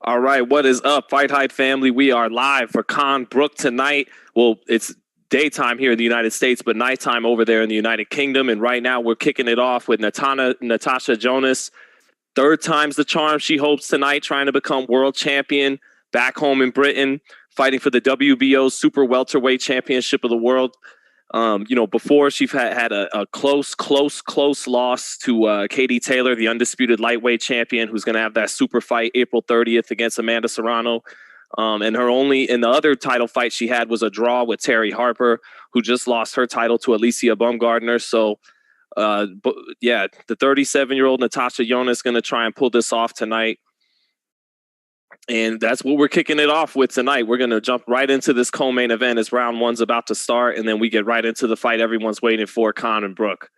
All right, what is up, FightHype family? We are live for Kell Brook tonight. Well, it's daytime here in the United States, but nighttime over there in the United Kingdom. And right now we're kicking it off with Natasha Jonas. Third time's the charm, she hopes tonight, trying to become world champion back home in Britain, fighting for the WBO Super Welterweight Championship of the World. Before she's had a close loss to Katie Taylor, the undisputed lightweight champion, who's going to have that super fight April 30th against Amanda Serrano. And in the other title fight she had was a draw with Terry Harper, who just lost her title to Alicia Baumgardner. So, the 37-year-old Natasha Jonas is going to try and pull this off tonight. And that's what we're kicking it off with tonight. We're going to jump right into this co-main event as round one's about to start, and then we get right into the fight everyone's waiting for, Kell Brook.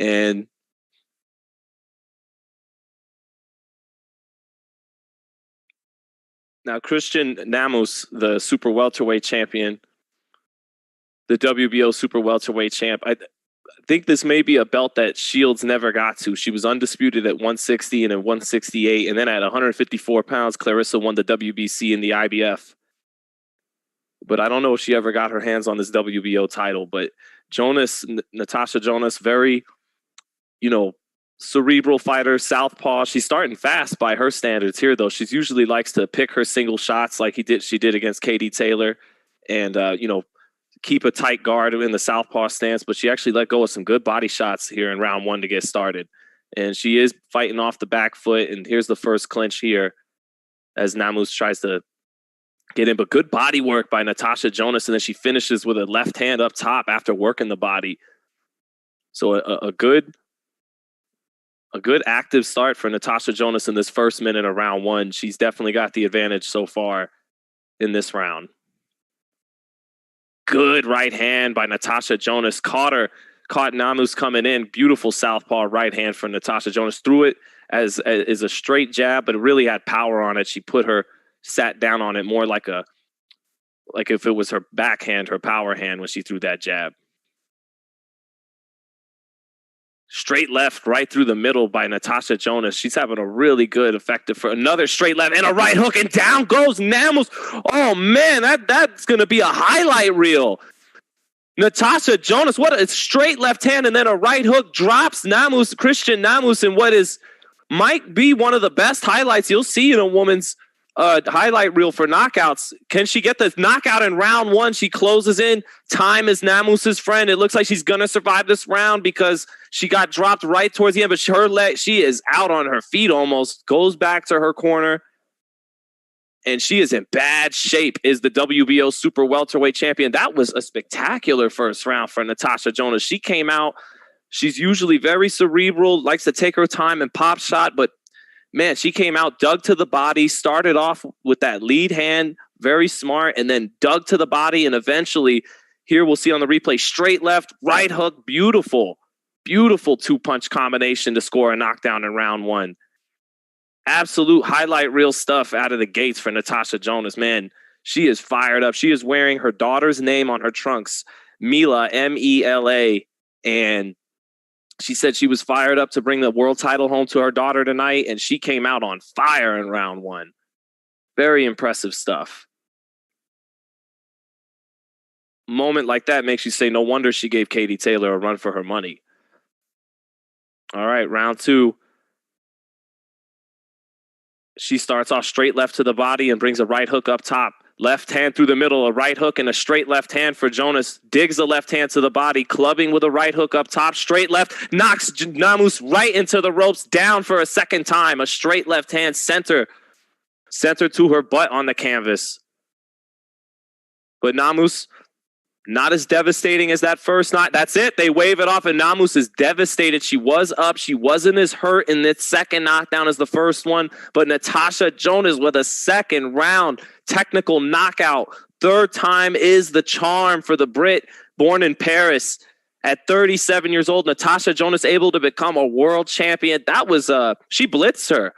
And now Christian Namus, the super welterweight champion, the WBO super welterweight champ, I think this may be a belt that Shields never got to. She was undisputed at 160 and at 168, and then at 154 pounds, Clarissa won the WBC and the IBF. But I don't know if she ever got her hands on this WBO title. But Natasha Jonas, very, cerebral fighter, southpaw. She's starting fast by her standards here, though. She usually likes to pick her single shots like she did against Katie Taylor, and keep a tight guard in the southpaw stance, but she actually let go of some good body shots here in round one to get started. And she is fighting off the back foot, and here's the first clinch here as Namus tries to get in, but good body work by Natasha Jonas, and then she finishes with a left hand up top after working the body. So a good active start for Natasha Jonas in this first minute of round one. She's definitely got the advantage so far in this round. Good right hand by Natasha Jonas. Caught Namus coming in. Beautiful southpaw right hand for Natasha Jonas. Threw it as a straight jab, but it really had power on it. She sat down on it more like if it was her backhand, her power hand when she threw that jab. Straight left right through the middle by Natasha Jonas. She's having a really good effective for another straight left and a right hook, and down goes Namus. Oh man, that's going to be a highlight reel. Natasha Jonas, what a straight left hand and then a right hook drops Christian Namus in what might be one of the best highlights you'll see in a woman's highlight reel for knockouts. Can she get the knockout in round one? She closes in. Time is Namus's friend. It looks like she's going to survive this round because she got dropped right towards the end, but she is out on her feet almost, goes back to her corner, and she is in bad shape, is the WBO super welterweight champion. That was a spectacular first round for Natasha Jonas. She came out. She's usually very cerebral, likes to take her time and pop shot, but man, she came out, dug to the body, started off with that lead hand, very smart, and then dug to the body, and eventually, here we'll see on the replay, straight left, right hook, beautiful two-punch combination to score a knockdown in round one. Absolute highlight reel stuff out of the gates for Natasha Jonas. Man, she is fired up. She is wearing her daughter's name on her trunks, Mila, M-E-L-A, and she said she was fired up to bring the world title home to her daughter tonight, and she came out on fire in round one. Very impressive stuff. Moment like that makes you say, no wonder she gave Katie Taylor a run for her money. All right, round two. She starts off straight left to the body and brings a right hook up top. Left hand through the middle, a right hook and a straight left hand for Jonas. Digs the left hand to the body, clubbing with a right hook up top. Straight left, knocks Namus right into the ropes, down for a second time. A straight left hand center to her butt on the canvas. But Namus, not as devastating as that first knock. That's it. They wave it off, and Namus is devastated. She was up. She wasn't as hurt in this second knockdown as the first one. But Natasha Jonas with a second round technical knockout. Third time is the charm for the Brit, born in Paris. At 37 years old, Natasha Jonas able to become a world champion. That was, she blitzed her.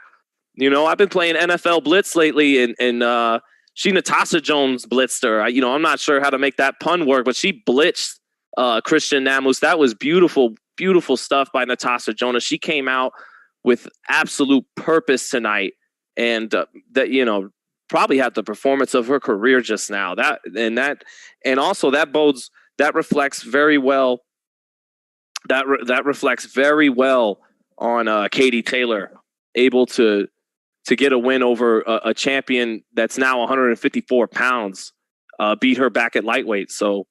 I've been playing NFL Blitz lately, and she Natasha Jones blitzed her. I'm not sure how to make that pun work, but she blitzed Christian Namus. That was beautiful, beautiful stuff by Natasha Jonas. She came out with absolute purpose tonight and that probably had the performance of her career just now. And also that reflects very well. That reflects very well on Katie Taylor, able to get a win over a champion that's now 154 pounds, beat her back at lightweight. So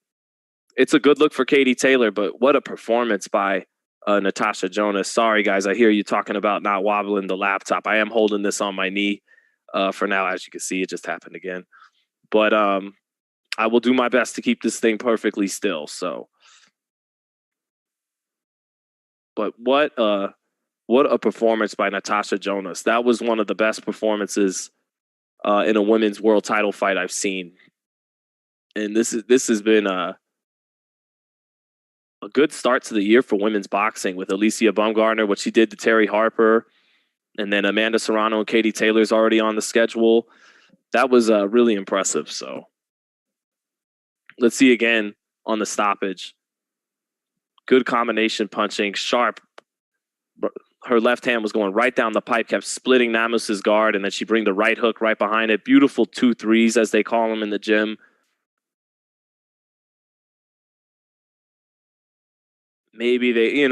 it's a good look for Katie Taylor, but what a performance by Natasha Jonas. Sorry, guys, I hear you talking about not wobbling the laptop. I am holding this on my knee for now. As you can see, it just happened again. But I will do my best to keep this thing perfectly still. So, but what a performance by Natasha Jonas. That was one of the best performances in a women's world title fight I've seen. And this has been a good start to the year for women's boxing with Alicia Baumgartner, what she did to Terry Harper, and then Amanda Serrano and Katie Taylor's already on the schedule. That was really impressive. So let's see again on the stoppage. Good combination punching, sharp. Her left hand was going right down the pipe, kept splitting Namus's guard, and then she bring the right hook right behind it. Beautiful 2-3s, as they call them in the gym. Maybe they,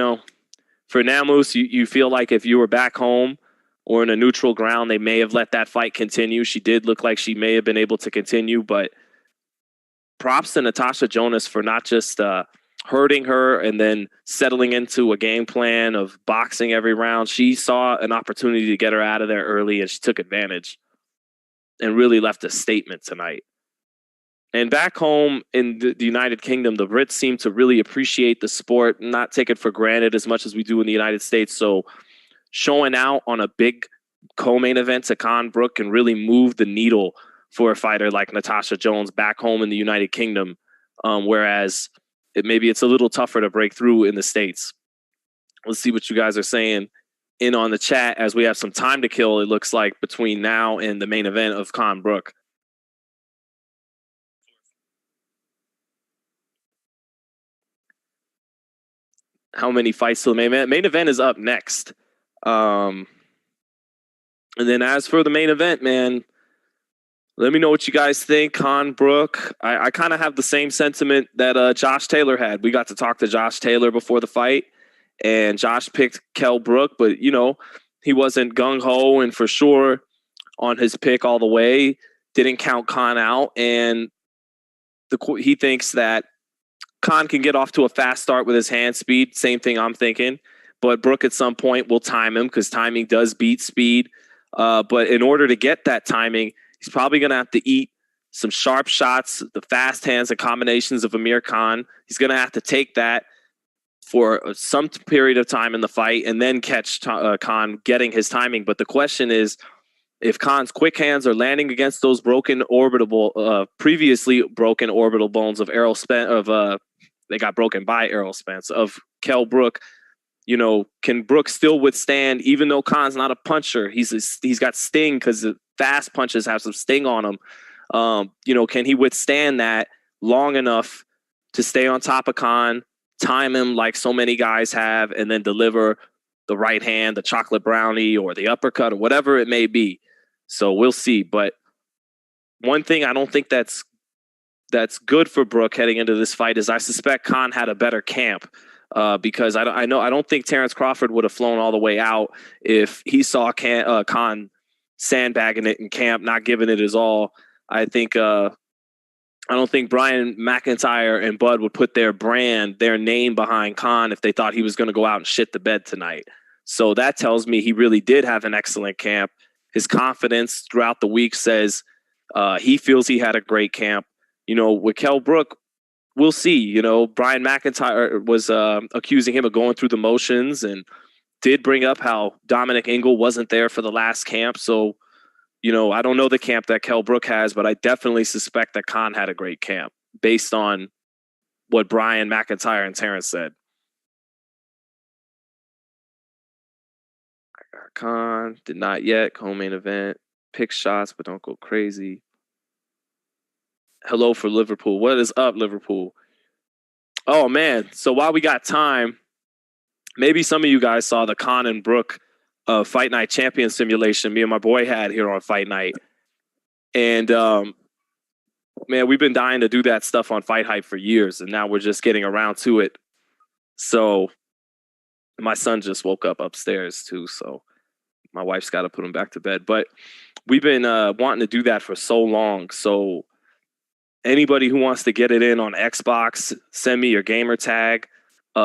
for Namus, you feel like if you were back home or in a neutral ground, they may have let that fight continue. She did look like she may have been able to continue, but props to Natasha Jonas for not just hurting her and then settling into a game plan of boxing every round. She saw an opportunity to get her out of there early, and she took advantage and really left a statement tonight. And back home in the United Kingdom, the Brits seem to really appreciate the sport, not take it for granted as much as we do in the United States. So showing out on a big co-main event to Kell Brook can really move the needle for a fighter like Natasha Jonas back home in the United Kingdom, whereas maybe it's a little tougher to break through in the States. Let's see what you guys are saying in on the chat as we have some time to kill, it looks like, between now and the main event of Kell Brook. How many fights till the main event? Main event is up next. And then as for the main event, man, let me know what you guys think. Kell Brook, I kind of have the same sentiment that Josh Taylor had. We got to talk to Josh Taylor before the fight, and Josh picked Kell Brook, but, he wasn't gung-ho and for sure on his pick all the way. Didn't count Kell out, and he thinks that Kell can get off to a fast start with his hand speed. Same thing I'm thinking. But Brook at some point will time him because timing does beat speed. But in order to get that timing, he's probably going to have to eat some sharp shots, the fast hands and combinations of Amir Khan. He's going to have to take that for some period of time in the fight and then catch Khan getting his timing. But the question is, if Khan's quick hands are landing against those previously broken orbital bones of Errol Spence, they got broken by Errol Spence, of Kell Brook, can Brook still withstand, even though Khan's not a puncher? He's got sting because the fast punches have some sting on him. Can he withstand that long enough to stay on top of Khan, time him like so many guys have, and then deliver the right hand, the chocolate brownie, or the uppercut, or whatever it may be? So we'll see. But one thing I don't think that's good for Brook heading into this fight is I suspect Khan had a better camp, because I don't think Terrence Crawford would have flown all the way out if he saw Khan sandbagging it in camp, not giving it his all. I don't think Brian McIntyre and Bud would put their name behind Khan if they thought he was going to go out and shit the bed tonight. So that tells me he really did have an excellent camp. His confidence throughout the week says he feels he had a great camp. With Kell Brook, we'll see. Brian McIntyre was accusing him of going through the motions and did bring up how Dominic Ingle wasn't there for the last camp. So, I don't know the camp that Kell Brook has, but I definitely suspect that Khan had a great camp based on what Brian McIntyre and Terrence said. Khan did not yet. Co-main event. Pick shots, but don't go crazy. Hello for Liverpool. What is up, Liverpool? Oh, man. So while we got time, maybe some of you guys saw the Khan and Brook Fight Night Champion simulation me and my boy had here on Fight Night. And man, we've been dying to do that stuff on FightHype for years, and now we're just getting around to it. So my son just woke up upstairs too, so my wife's got to put him back to bed. But we've been wanting to do that for so long. So anybody who wants to get it in on Xbox, send me your gamer tag.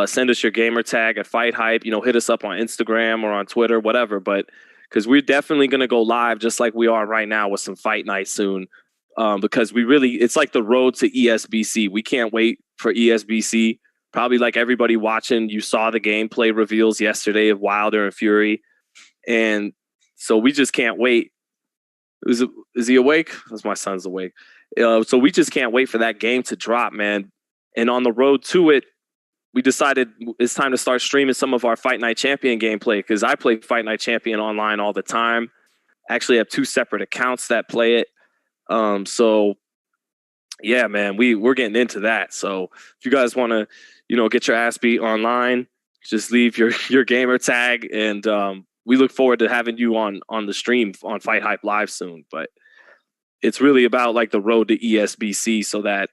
Send us your gamer tag at FightHype. Hit us up on Instagram or on Twitter, whatever. But because we're definitely going to go live just like we are right now with some fight night soon. Because it's like the road to ESBC. We can't wait for ESBC. Probably like everybody watching, you saw the gameplay reveals yesterday of Wilder and Fury. And so we just can't wait. Is he awake? Because my son's awake. So we just can't wait for that game to drop, man. And on the road to it, we decided it's time to start streaming some of our Fight Night Champion gameplay, because I play Fight Night Champion online all the time. Actually have 2 separate accounts that play it. So yeah, man, we're getting into that. So if you guys want to, get your ass beat online, just leave your gamer tag, and we look forward to having you on the stream on FightHype Live soon. But it's really about like the road to ESBC, so that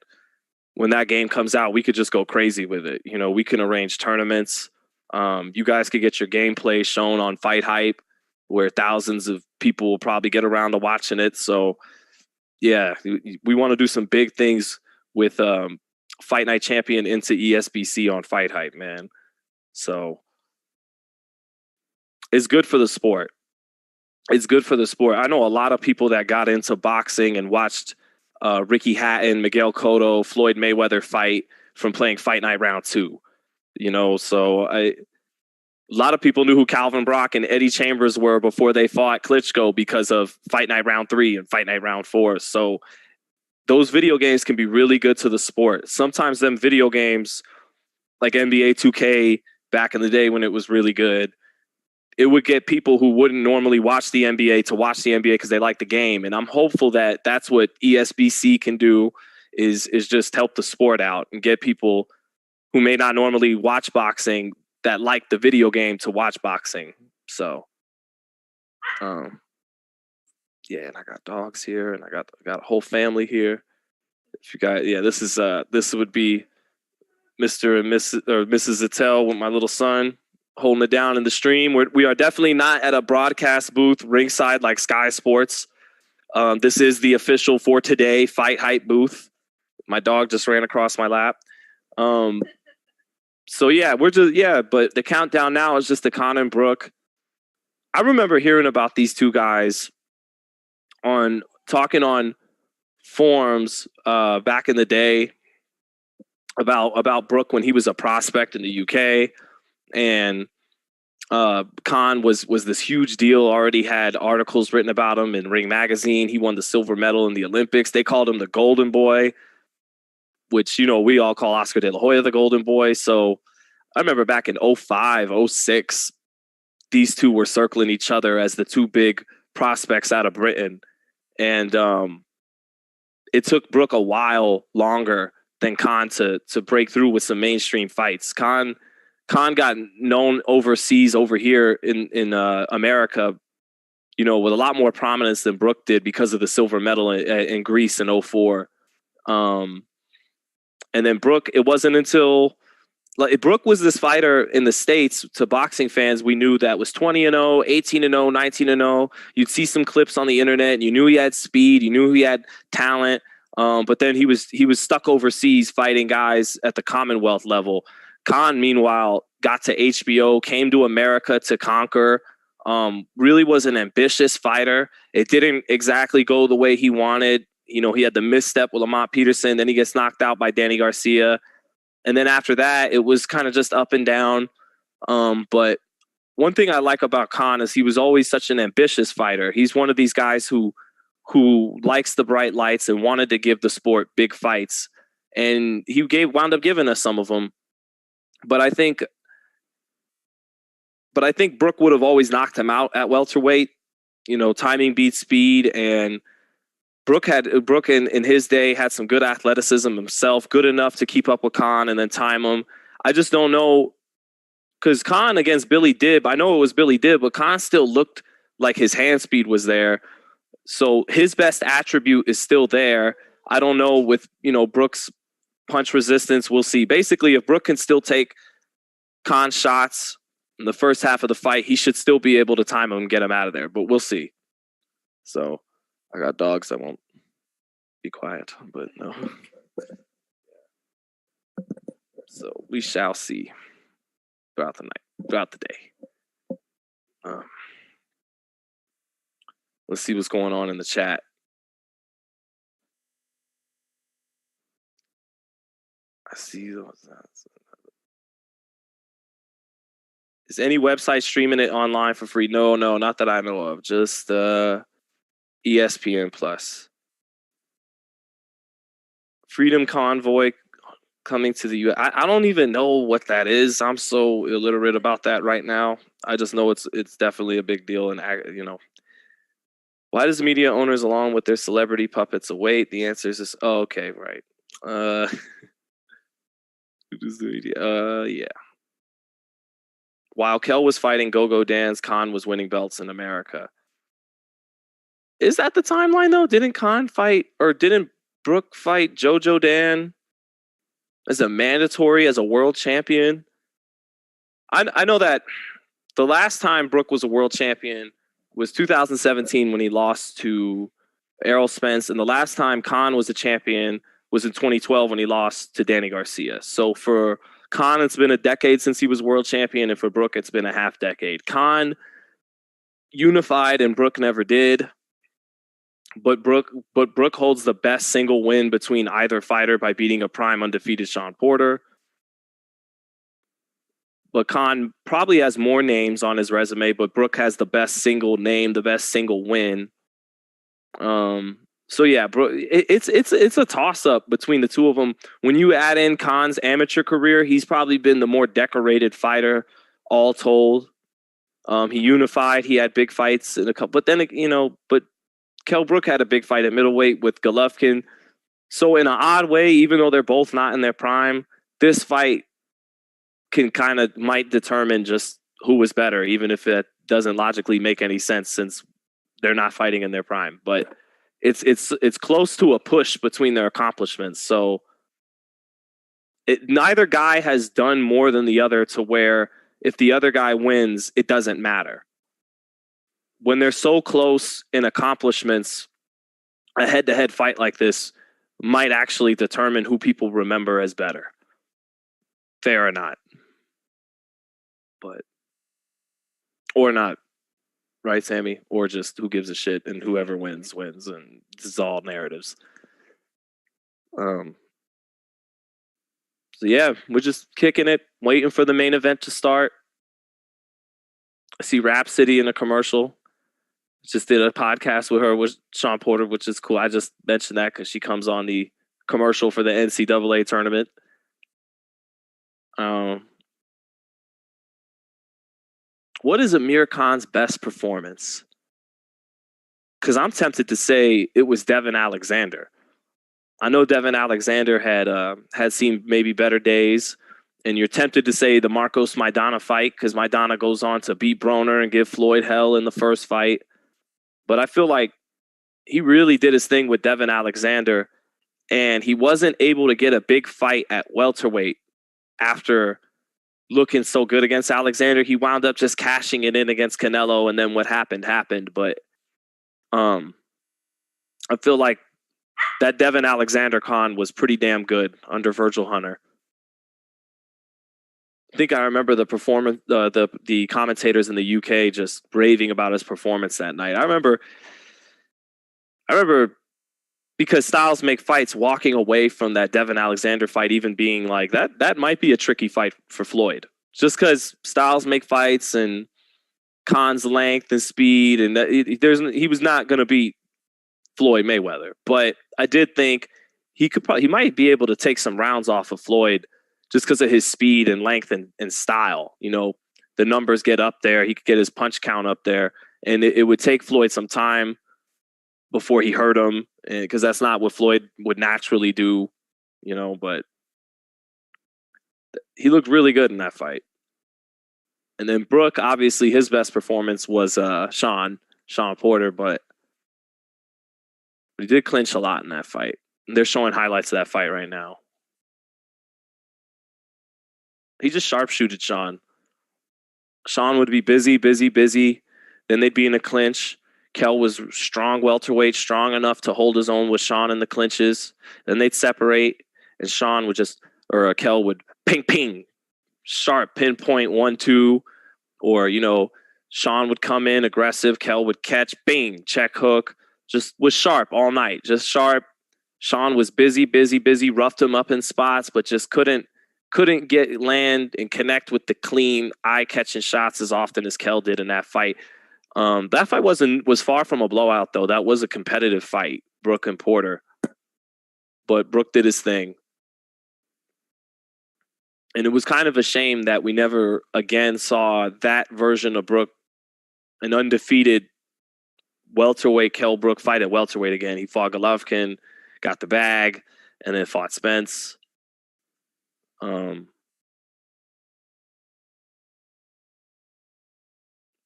when that game comes out, we could just go crazy with it. We can arrange tournaments. You guys could get your gameplay shown on FightHype, where thousands of people will probably get around to watching it. So yeah, we want to do some big things with Fight Night Champion into ESBC on FightHype, man. So it's good for the sport. It's good for the sport. I know a lot of people that got into boxing and watched Ricky Hatton, Miguel Cotto, Floyd Mayweather fight from playing Fight Night Round 2. So a lot of people knew who Calvin Brock and Eddie Chambers were before they fought Klitschko because of Fight Night Round 3 and Fight Night Round 4. So those video games can be really good to the sport. Sometimes them video games, like NBA 2K back in the day when it was really good, it would get people who wouldn't normally watch the NBA to watch the NBA because they like the game. And I'm hopeful that that's what ESBC can do, is just help the sport out and get people who may not normally watch boxing that like the video game to watch boxing. So, yeah, and I got dogs here, and I got a whole family here. If you guys, yeah, this would be Mr. and Mrs. Zattel with my little son holding it down in the stream. We are definitely not at a broadcast booth ringside like Sky Sports. This is the official For Today FightHype booth. My dog just ran across my lap. So yeah, but the countdown now is just the Conor and Brook. I remember hearing about these two guys talking on forums back in the day about Brook when he was a prospect in the UK, and Khan was this huge deal. Already had articles written about him in Ring Magazine. He won the silver medal in the Olympics. They called him the Golden Boy, which we all call Oscar De La Hoya the Golden Boy. So I remember back in 05, 06, these two were circling each other as the two big prospects out of Britain. And it took Brook a while longer than Khan to break through with some mainstream fights. Khan got known overseas over here in America, with a lot more prominence than Brook did because of the silver medal in Greece in 04. And then Brook, it wasn't until Brook was this fighter in the States to boxing fans. We knew that was 20-0, 18-0, 19-0. You'd see some clips on the internet and you knew he had speed. You knew he had talent. But then he was stuck overseas fighting guys at the Commonwealth level. Khan, meanwhile, got to HBO, came to America to conquer, really was an ambitious fighter. It didn't exactly go the way he wanted. He had the misstep with Lamont Peterson. Then he gets knocked out by Danny Garcia. And then after that, it was kind of just up and down. But one thing I like about Khan is he was always such an ambitious fighter. He's one of these guys who likes the bright lights and wanted to give the sport big fights. And he wound up giving us some of them. But I think Brook would have always knocked him out at welterweight. Timing beats speed, and Brook in his day had some good athleticism himself, good enough to keep up with Khan and then time him. I just don't know. because Khan against Billy Dibb, I know it was Billy Dibb, but Khan still looked like his hand speed was there. So his best attribute is still there. I don't know with, Brook's punch resistance. We'll see. Basically, if Brook can still take Khan's shots in the first half of the fight, he should still be able to time him and get him out of there. But we'll see. So I got dogs. I won't be quiet, but no. So we shall see throughout the night, throughout the day. Let's see what's going on in the chat. I see those. Is any website streaming it online for free? No, not that I know of. Just ESPN Plus. Freedom Convoy coming to the U.S. I don't even know what that is. I'm so illiterate about that right now. I just know it's definitely a big deal, and why does media owners, along with their celebrity puppets, await? The answer is just, okay, right. Yeah. While Kell was fighting Go-Go Dans, Khan was winning belts in America. Is that the timeline, though? Didn't Khan fight, or didn't Brook fight Jojo Dan as a mandatory, as a world champion? I know that the last time Brook was a world champion was 2017 when he lost to Errol Spence, and the last time Khan was a champion was in 2012 when he lost to Danny Garcia. So for Khan, it's been a decade since he was world champion, and for Brook, it's been a half decade. Khan unified, and Brook never did. But Brook holds the best single win between either fighter by beating a prime undefeated Sean Porter. But Khan probably has more names on his resume, but Brook has the best single name, the best single win. So yeah, Brook, it's a toss-up between the two of them. When you add in Khan's amateur career, he's probably been the more decorated fighter, all told. He unified. He had big fights in a couple, but then but Kell Brook had a big fight at middleweight with Golovkin. So in an odd way, even though they're both not in their prime, this fight might determine just who was better, even if it doesn't logically make any sense since they're not fighting in their prime. But it's close to a push between their accomplishments. So neither guy has done more than the other to where if the other guy wins, it doesn't matter. When they're so close in accomplishments, a head-to-head fight like this might actually determine who people remember as better. Fair or not. Or not, right, Sammy? Or just who gives a shit, and whoever wins, and this is all narratives. So yeah, we're just kicking it, waiting for the main event to start. I see Rhapsody in a commercial. Just did a podcast with her with Sean Porter, which is cool. I just mentioned that because she comes on the commercial for the NCAA tournament. What is Amir Khan's best performance? Because I'm tempted to say it was Devin Alexander. I know Devin Alexander had seen maybe better days, and you're tempted to say the Marcos Maidana fight because Maidana goes on to beat Broner and give Floyd hell in the first fight. But I feel like he really did his thing with Devin Alexander, and he wasn't able to get a big fight at welterweight after looking so good against Alexander. He wound up just cashing it in against Canelo, and then what happened. But I feel like that Devin Alexander Khan was pretty damn good under Virgil Hunter. I think I remember the performance, the commentators in the UK just raving about his performance that night. I remember because styles make fights, walking away from that Devin Alexander fight, even being like that might be a tricky fight for Floyd, just because styles make fights and Khan's length and speed, and he was not going to beat Floyd Mayweather. But I did think he might be able to take some rounds off of Floyd just because of his speed and length and style. The numbers get up there. He could get his punch count up there, and it would take Floyd some time before he hurt him, because that's not what Floyd would naturally do, but he looked really good in that fight. And then Brook, obviously, his best performance was Sean Porter, but he did clinch a lot in that fight. And they're showing highlights of that fight right now. He just sharpshooted Sean. Sean would be busy. Then they'd be in a clinch. Kell was strong welterweight, strong enough to hold his own with Sean in the clinches. Then they'd separate, and Sean would Kell would ping, sharp pinpoint 1-2, or Sean would come in aggressive, Kell would catch, bing, check hook, just was sharp all night, just sharp. Sean was busy, roughed him up in spots, but just couldn't get land and connect with the clean eye-catching shots as often as Kell did in that fight. That fight was far from a blowout, though. That was a competitive fight, Brook and Porter. But Brook did his thing. And it was kind of a shame that we never again saw that version of Brook, an undefeated welterweight Kell Brook fight at welterweight again. He fought Golovkin, got the bag, and then fought Spence.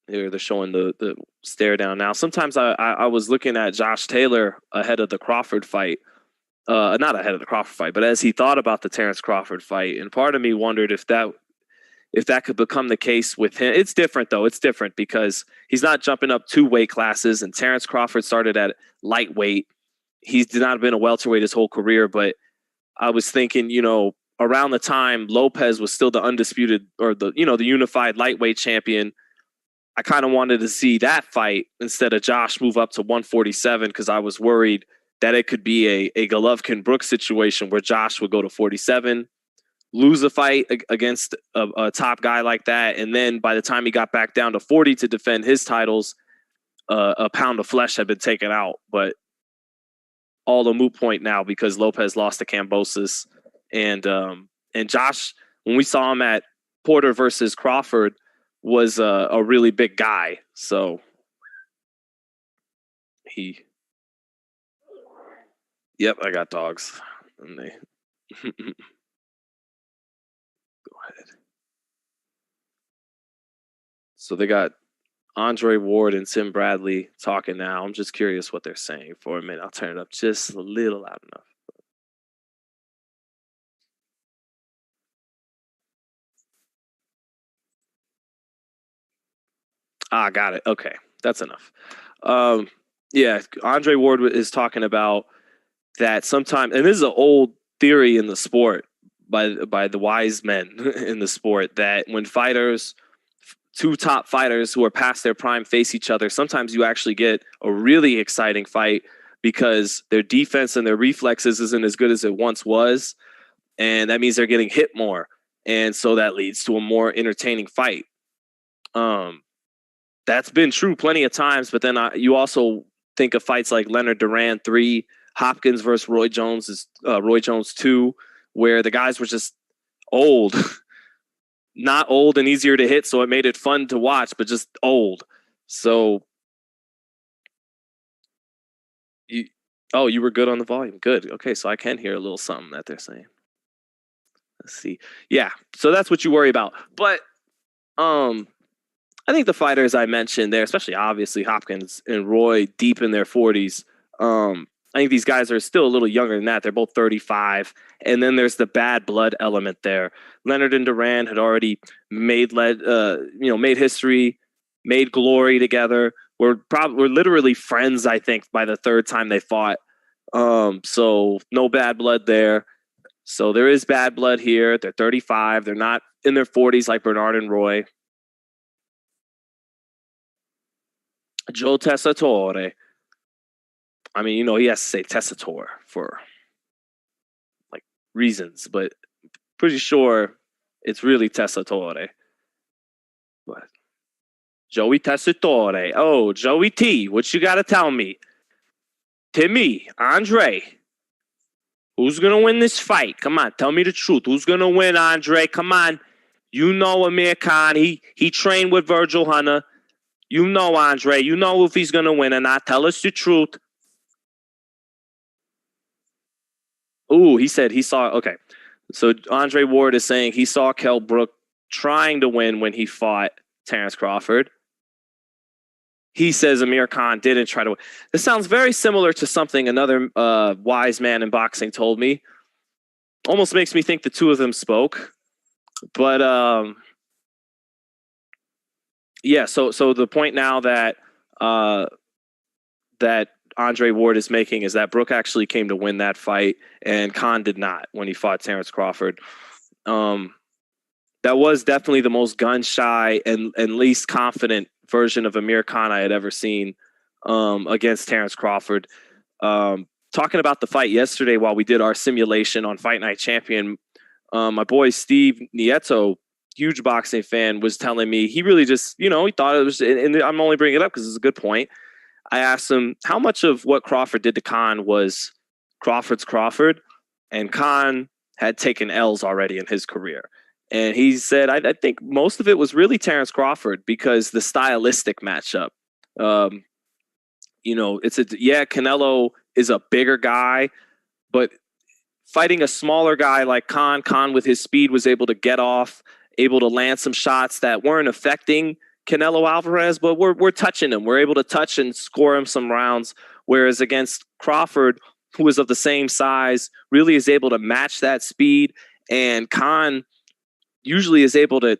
Here they're showing the stare down now. Sometimes I was looking at Josh Taylor ahead of the Crawford fight. Not ahead of the Crawford fight, but as he thought about the Terrence Crawford fight. And part of me wondered if that could become the case with him. It's different, though. It's different because he's not jumping up 2 weight classes, and Terrence Crawford started at lightweight. He's not been a welterweight his whole career, but I was thinking, around the time Lopez was still the undisputed or the unified lightweight champion, I kind of wanted to see that fight instead of Josh move up to 147 because I was worried that it could be a Golovkin-Brooks situation where Josh would go to 47, lose a fight against a top guy like that, and then by the time he got back down to 40 to defend his titles, a pound of flesh had been taken out. But all a moot point now because Lopez lost to Kambosos. And Josh, when we saw him at Porter versus Crawford, was a really big guy. So Yep, I got dogs. And they go ahead. So they got Andre Ward and Tim Bradley talking now. I'm just curious what they're saying for a minute. I'll turn it up just a little loud enough. Got it. Okay, that's enough. Yeah, Andre Ward is talking about that sometimes, and this is an old theory in the sport by the wise men in the sport, that when two top fighters who are past their prime face each other, sometimes you actually get a really exciting fight because their defense and their reflexes isn't as good as it once was, and that means they're getting hit more, and so that leads to a more entertaining fight. That's been true plenty of times, but then you also think of fights like Leonard Duran 3, Hopkins versus Roy Jones 2, where the guys were just old. Not old and easier to hit, so it made it fun to watch, but just old. So you were good on the volume. Good. Okay, so I can hear a little something that they're saying. Let's see. Yeah, so that's what you worry about. But I think the fighters I mentioned there, especially obviously Hopkins and Roy, deep in their 40s, I think these guys are still a little younger than that. They're both 35. And then there's the bad blood element there. Leonard and Duran had already made history, made glory together. We're literally friends, I think, by the third time they fought. So no bad blood there. So there is bad blood here. They're 35. They're not in their 40s like Bernard and Roy. Joe Tessitore. I mean, he has to say Tessitore for like reasons, but pretty sure it's really Tessitore. But Joey Tessitore. Oh, Joey T, what you got to tell me? Timmy, Andre, who's going to win this fight? Come on, tell me the truth. Who's going to win, Andre? Come on. You know Amir Khan. He trained with Virgil Hunter. You know, Andre. You know if he's going to win or not. Tell us the truth. Ooh, he said he saw. Okay. So Andre Ward is saying he saw Kell Brook trying to win when he fought Terrence Crawford. He says Amir Khan didn't try to win. This sounds very similar to something another wise man in boxing told me. Almost makes me think the two of them spoke. But yeah, so the point now that that Andre Ward is making is that Brook actually came to win that fight, and Khan did not when he fought Terrence Crawford. That was definitely the most gun-shy and least confident version of Amir Khan I had ever seen against Terrence Crawford. Talking about the fight yesterday while we did our simulation on Fight Night Champion, my boy Steve Nieto, huge boxing fan, was telling me he really just, he thought it was, and I'm only bringing it up because it's a good point. I asked him how much of what Crawford did to Khan was Crawford's Crawford, and Khan had taken L's already in his career. And he said, I think most of it was really Terrence Crawford because the stylistic matchup. Canelo is a bigger guy, but fighting a smaller guy like Khan with his speed was able to get off, able to land some shots that weren't affecting Canelo Alvarez, but we're touching him. We're able to touch and score him some rounds. Whereas against Crawford, who is of the same size, really is able to match that speed. And Khan usually is able to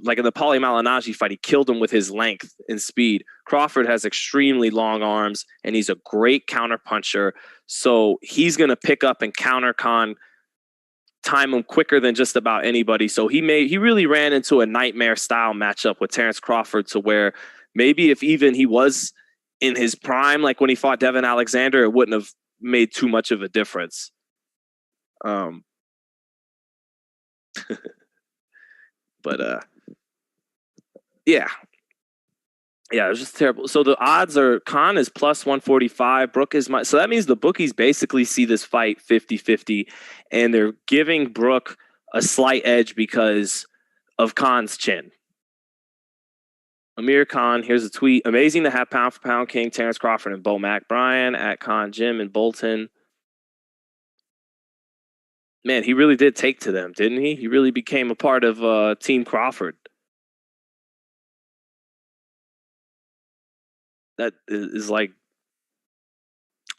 like in the Paulie Malignaggi fight, he killed him with his length and speed. Crawford has extremely long arms, and he's a great counter puncher. So he's going to pick up and counter Khan, time him quicker than just about anybody. So he really ran into a nightmare style matchup with Terrence Crawford, to where maybe if even he was in his prime, like when he fought Devin Alexander, it wouldn't have made too much of a difference. Yeah, it was just terrible. So the odds are Khan is plus 145. Brook is so that means the bookies basically see this fight 50-50, and they're giving Brook a slight edge because of Khan's chin. Amir Khan, here's a tweet. Amazing to have pound for pound king Terrence Crawford and Bo Mac Bryan at Khan Gym in Bolton. Man, he really did take to them, didn't he? He really became a part of Team Crawford. That is like,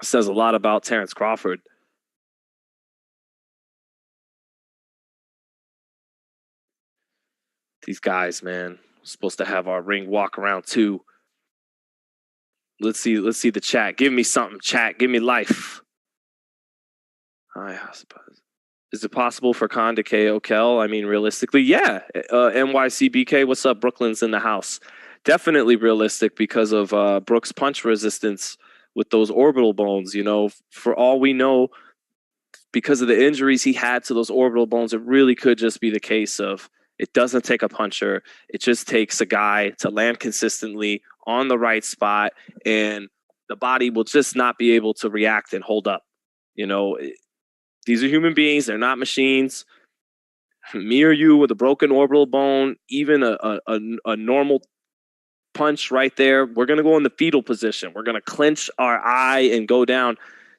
says a lot about Terrence Crawford. These guys, man, we're supposed to have our ring walk around too. Let's see the chat. Give me something, chat. Give me life. I suppose. Is it possible for Khan to KO Kell? I mean, realistically, yeah. NYCBK, what's up? Brooklyn's in the house. Definitely realistic because of Brook's punch resistance with those orbital bones. For all we know, because of the injuries he had to those orbital bones, it really could just be the case of it doesn't take a puncher. It just takes a guy to land consistently on the right spot, and the body will just not be able to react and hold up. These are human beings. They're not machines. Me or you with a broken orbital bone, even a normal punch right there, we're going to go in the fetal position. We're going to clench our eye and go down.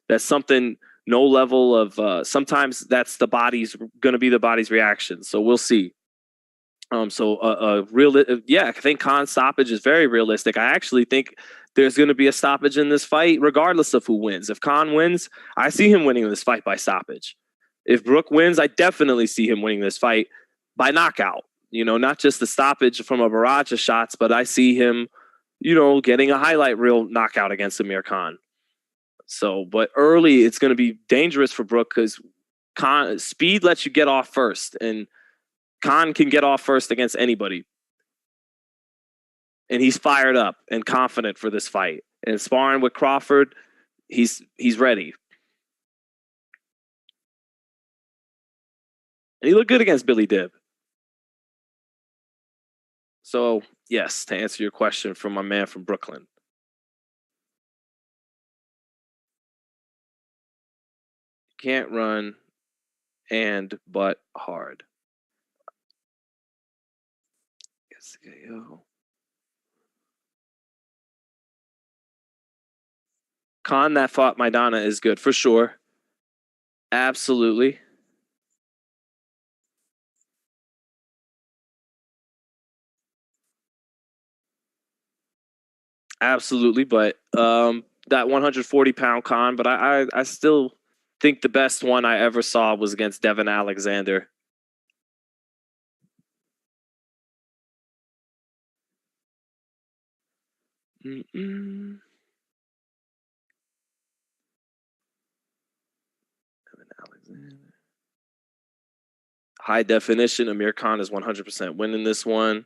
That's something, no level of, sometimes that's going to be the body's reaction. So we'll see. I think Khan's stoppage is very realistic. I actually think there's going to be a stoppage in this fight, regardless of who wins. If Khan wins, I see him winning this fight by stoppage. If Brook wins, I definitely see him winning this fight by knockout. Not just the stoppage from a barrage of shots, but I see him, getting a highlight reel knockout against Amir Khan. So, but early, it's going to be dangerous for Brook because speed lets you get off first, and Khan can get off first against anybody. And he's fired up and confident for this fight. And sparring with Crawford, he's ready. And he looked good against Billy Dibb. So, yes, to answer your question from my man from Brooklyn. Can't run but hard. Yes, yo. Khan that fought Maidana is good for sure. Absolutely. Absolutely, but that 140-pound Khan, but I still think the best one I ever saw was against Devin Alexander. Devin Alexander. High definition, Amir Khan is 100% winning this one.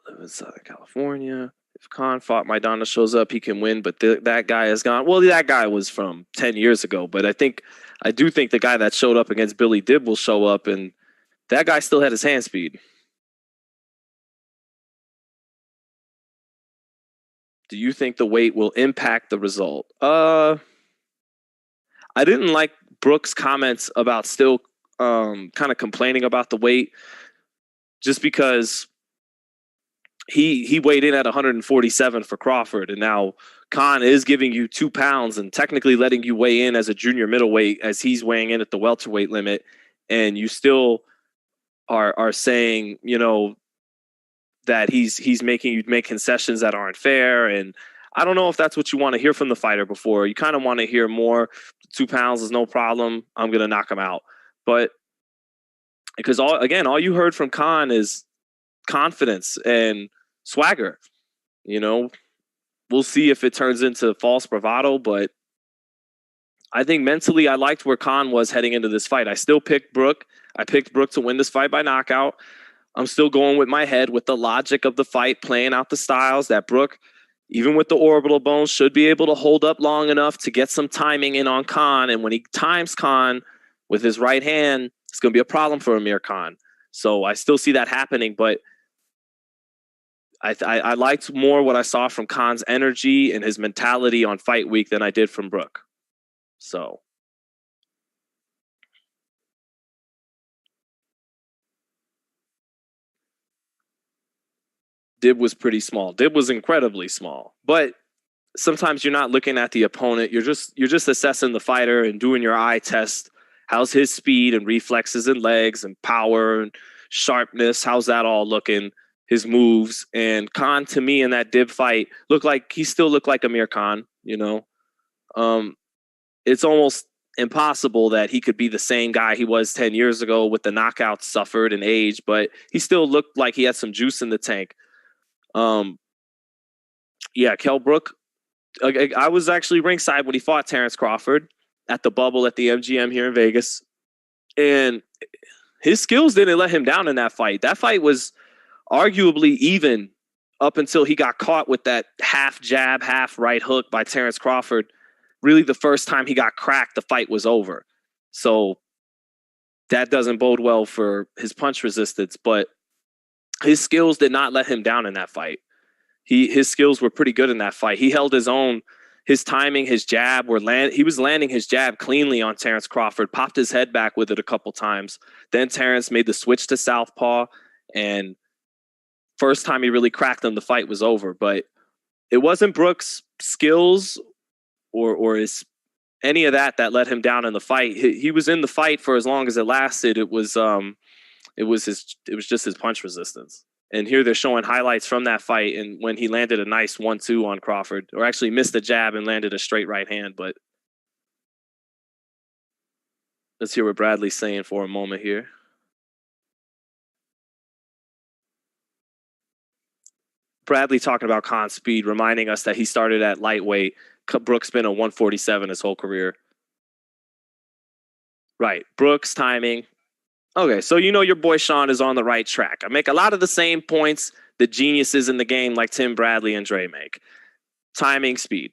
I live in Southern California. If Khan fought Maidana shows up, he can win, but that guy is gone. Well, that guy was from 10 years ago, but I do think the guy that showed up against Billy Dib will show up, and that guy still had his hand speed. Do you think the weight will impact the result? I didn't like Brook's comments about still kind of complaining about the weight, just because he weighed in at 147 for Crawford, and now Khan is giving you 2 pounds and technically letting you weigh in as a junior middleweight as he's weighing in at the welterweight limit, and you still are saying, you know, that he's making you make concessions that aren't fair. And I don't know if that's what you want to hear from the fighter before. You kind of want to hear more. 2 pounds is no problem. I'm going to knock him out. But because all you heard from Khan is confidence and swagger. You know, we'll see if it turns into false bravado, but I think mentally I liked where Khan was heading into this fight. I still picked Brook. I picked Brook to win this fight by knockout. I'm still going with my head with the logic of the fight, playing out the styles that Brook, even with the orbital bones, should be able to hold up long enough to get some timing in on Khan. And when he times Khan with his right hand, it's going to be a problem for Amir Khan. So I still see that happening, but I liked more what I saw from Khan's energy and his mentality on fight week than I did from Brook. So Dib was pretty small. Dib was incredibly small. But sometimes you're not looking at the opponent. You're just assessing the fighter and doing your eye test. How's his speed and reflexes and legs and power and sharpness? How's that all looking? His moves. And Khan, to me, in that Dib fight, he still looked like Amir Khan, you know. It's almost impossible that he could be the same guy he was 10 years ago with the knockouts suffered and age, but he still looked like he had some juice in the tank. Yeah, Kell Brook. I was actually ringside when he fought Terrence Crawford at the bubble at the MGM here in Vegas. And his skills didn't let him down in that fight. That fight was arguably even up until he got caught with that half jab, half right hook by Terrence Crawford. Really, the first time he got cracked, the fight was over. So that doesn't bode well for his punch resistance, but his skills did not let him down in that fight. His skills were pretty good in that fight. He held his own. His timing, his jab, he was landing his jab cleanly on Terrence Crawford, popped his head back with it a couple times. Then Terrence made the switch to southpaw, and first time he really cracked him, the fight was over. But it wasn't Brook's skills or his any of that let him down in the fight. He was in the fight for as long as it lasted. It was just his punch resistance. And here they're showing highlights from that fight and when he landed a nice 1-2 on Crawford, or actually missed a jab and landed a straight right hand. But let's hear what Bradley's saying for a moment here. Bradley talking about Khan's speed, reminding us that he started at lightweight. Brook's been a 147 his whole career. Right. Brook's timing. Okay, so you know your boy Sean is on the right track. I make a lot of the same points that geniuses in the game like Tim Bradley and Dre make. Timing, speed.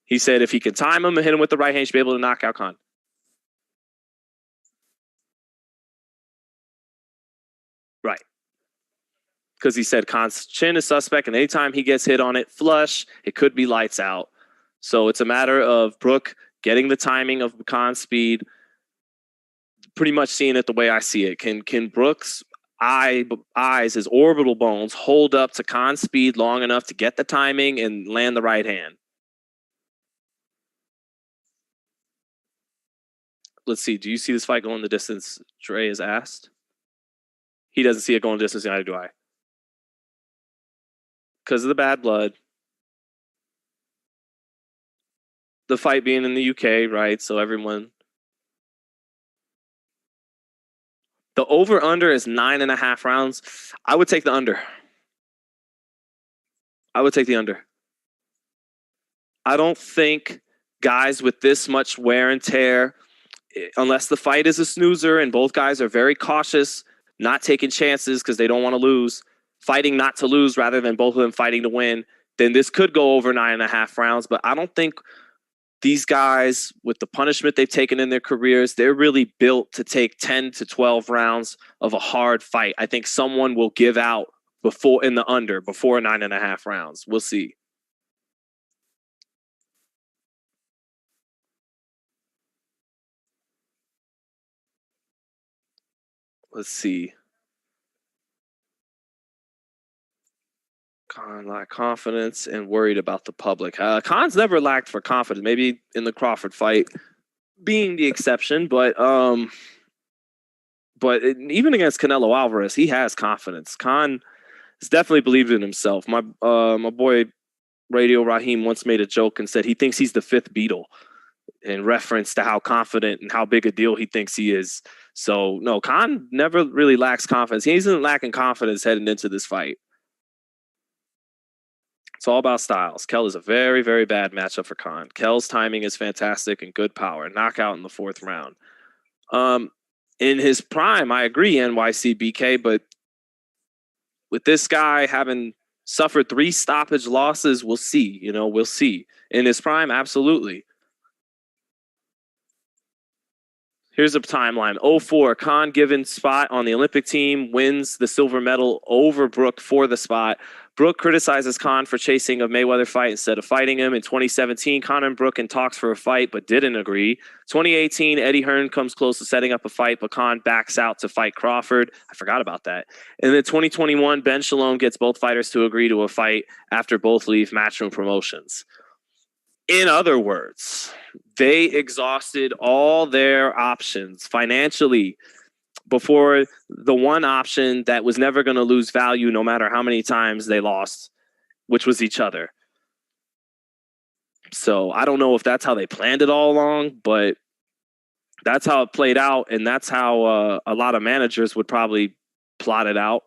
He said if he can time him and hit him with the right hand, he should be able to knock out Khan. Right. Because he said Khan's chin is suspect, and anytime he gets hit on it flush, it could be lights out. So it's a matter of Brook getting the timing of Khan's speed, pretty much seeing it the way I see it. Can Brook's eyes, his orbital bones, hold up to Khan's speed long enough to get the timing and land the right hand? let's see. Do you see this fight going the distance? Dre is asked. He doesn't see it going the distance. Neither do I. Because of the bad blood. The fight being in the UK, right? So everyone. The over-under is 9.5 rounds. I would take the under. I would take the under. I don't think guys with this much wear and tear, unless the fight is a snoozer and both guys are very cautious, not taking chances because they don't want to lose, fighting not to lose rather than both of them fighting to win, then this could go over 9.5 rounds. But I don't think these guys, with the punishment they've taken in their careers, they're really built to take 10 to 12 rounds of a hard fight. I think someone will give out before 9.5 rounds. We'll see. Let's see. Khan lacked confidence and worried about the public. Khan's never lacked for confidence. Maybe in the Crawford fight being the exception, but even against Canelo Alvarez, he has confidence. Khan has definitely believed in himself. My boy Radio Raheem once made a joke and said he thinks he's the fifth Beatle in reference to how confident and how big a deal he thinks he is. So, no, Khan never really lacks confidence. He isn't lacking confidence heading into this fight. It's all about styles. Kell is a very, very bad matchup for Khan. Kell's timing is fantastic and good power. Knockout in the 4th round. In his prime, I agree, NYC BK, but with this guy having suffered 3 stoppage losses, we'll see. We'll see. In his prime, absolutely. Here's a timeline. 04, Khan given spot on the Olympic team, wins the silver medal over Brook for the spot. Brook criticizes Khan for chasing a Mayweather fight instead of fighting him. In 2017, Khan and Brook in talks for a fight, but didn't agree. 2018, Eddie Hearn comes close to setting up a fight, but Khan backs out to fight Crawford. I forgot about that. And then 2021, Ben Shalom gets both fighters to agree to a fight after both leave Matchroom Promotions. In other words, they exhausted all their options financially before the one option that was never going to lose value no matter how many times they lost, which was each other. So I don't know if that's how they planned it all along, but that's how it played out, and that's how a lot of managers would probably plot it out.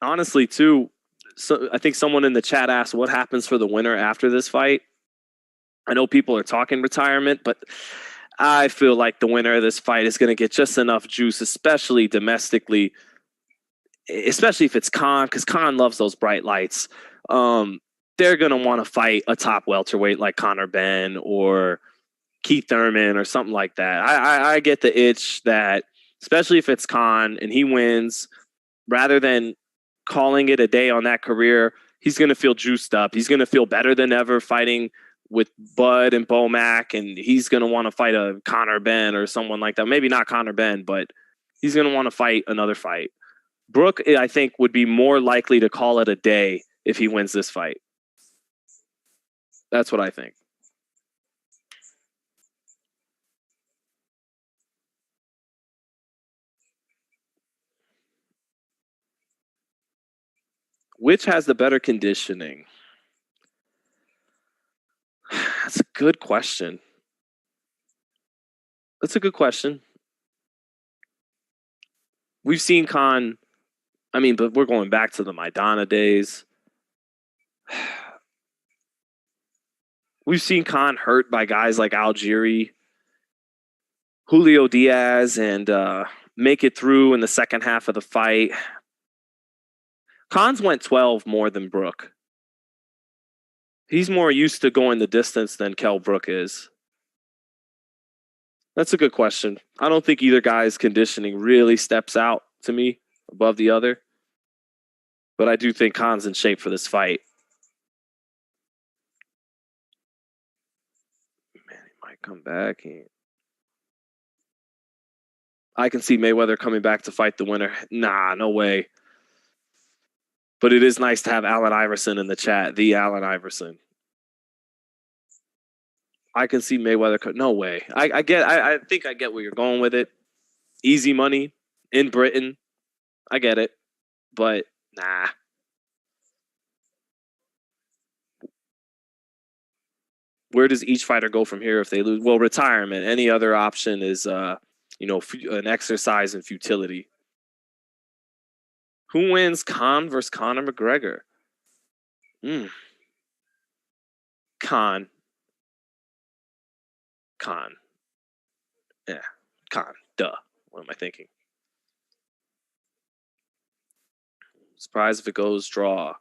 Honestly, too, so I think someone in the chat asked what happens for the winner after this fight. I know people are talking retirement, but I feel like the winner of this fight is going to get just enough juice, especially domestically, especially if it's Khan, because Khan loves those bright lights. They're going to want to fight a top welterweight like Conor Benn or Keith Thurman or something like that. I get the itch that, especially if it's Khan and he wins, rather than calling it a day on that career, he's going to feel juiced up. He's going to feel better than ever fighting with Bud and Bomac, and he's going to want to fight a Conor Benn or someone like that. Maybe not Conor Benn, but he's going to want to fight another fight. Brook, I think, would be more likely to call it a day if he wins this fight. That's what I think. Which has the better conditioning? That's a good question. We've seen Khan, but we're going back to the Maidana days. We've seen Khan hurt by guys like Algieri, Julio Diaz, and make it through in the second half of the fight. Khan's went 12 more than Brook. He's more used to going the distance than Kell Brook is. That's a good question. I don't think either guy's conditioning really steps out to me above the other. But I do think Khan's in shape for this fight. Man, he might come back. I can see Mayweather coming back to fight the winner. Nah, no way. But it is nice to have Allen Iverson in the chat. The Allen Iverson. I can see Mayweather. No way. I think I get where you're going with it. Easy money in Britain. I get it. But nah. Where does each fighter go from here if they lose? Well, retirement. Any other option is, an exercise in futility. Who wins, Khan versus Conor McGregor? Khan. Yeah, Khan. Duh. What am I thinking? Surprised if it goes draw.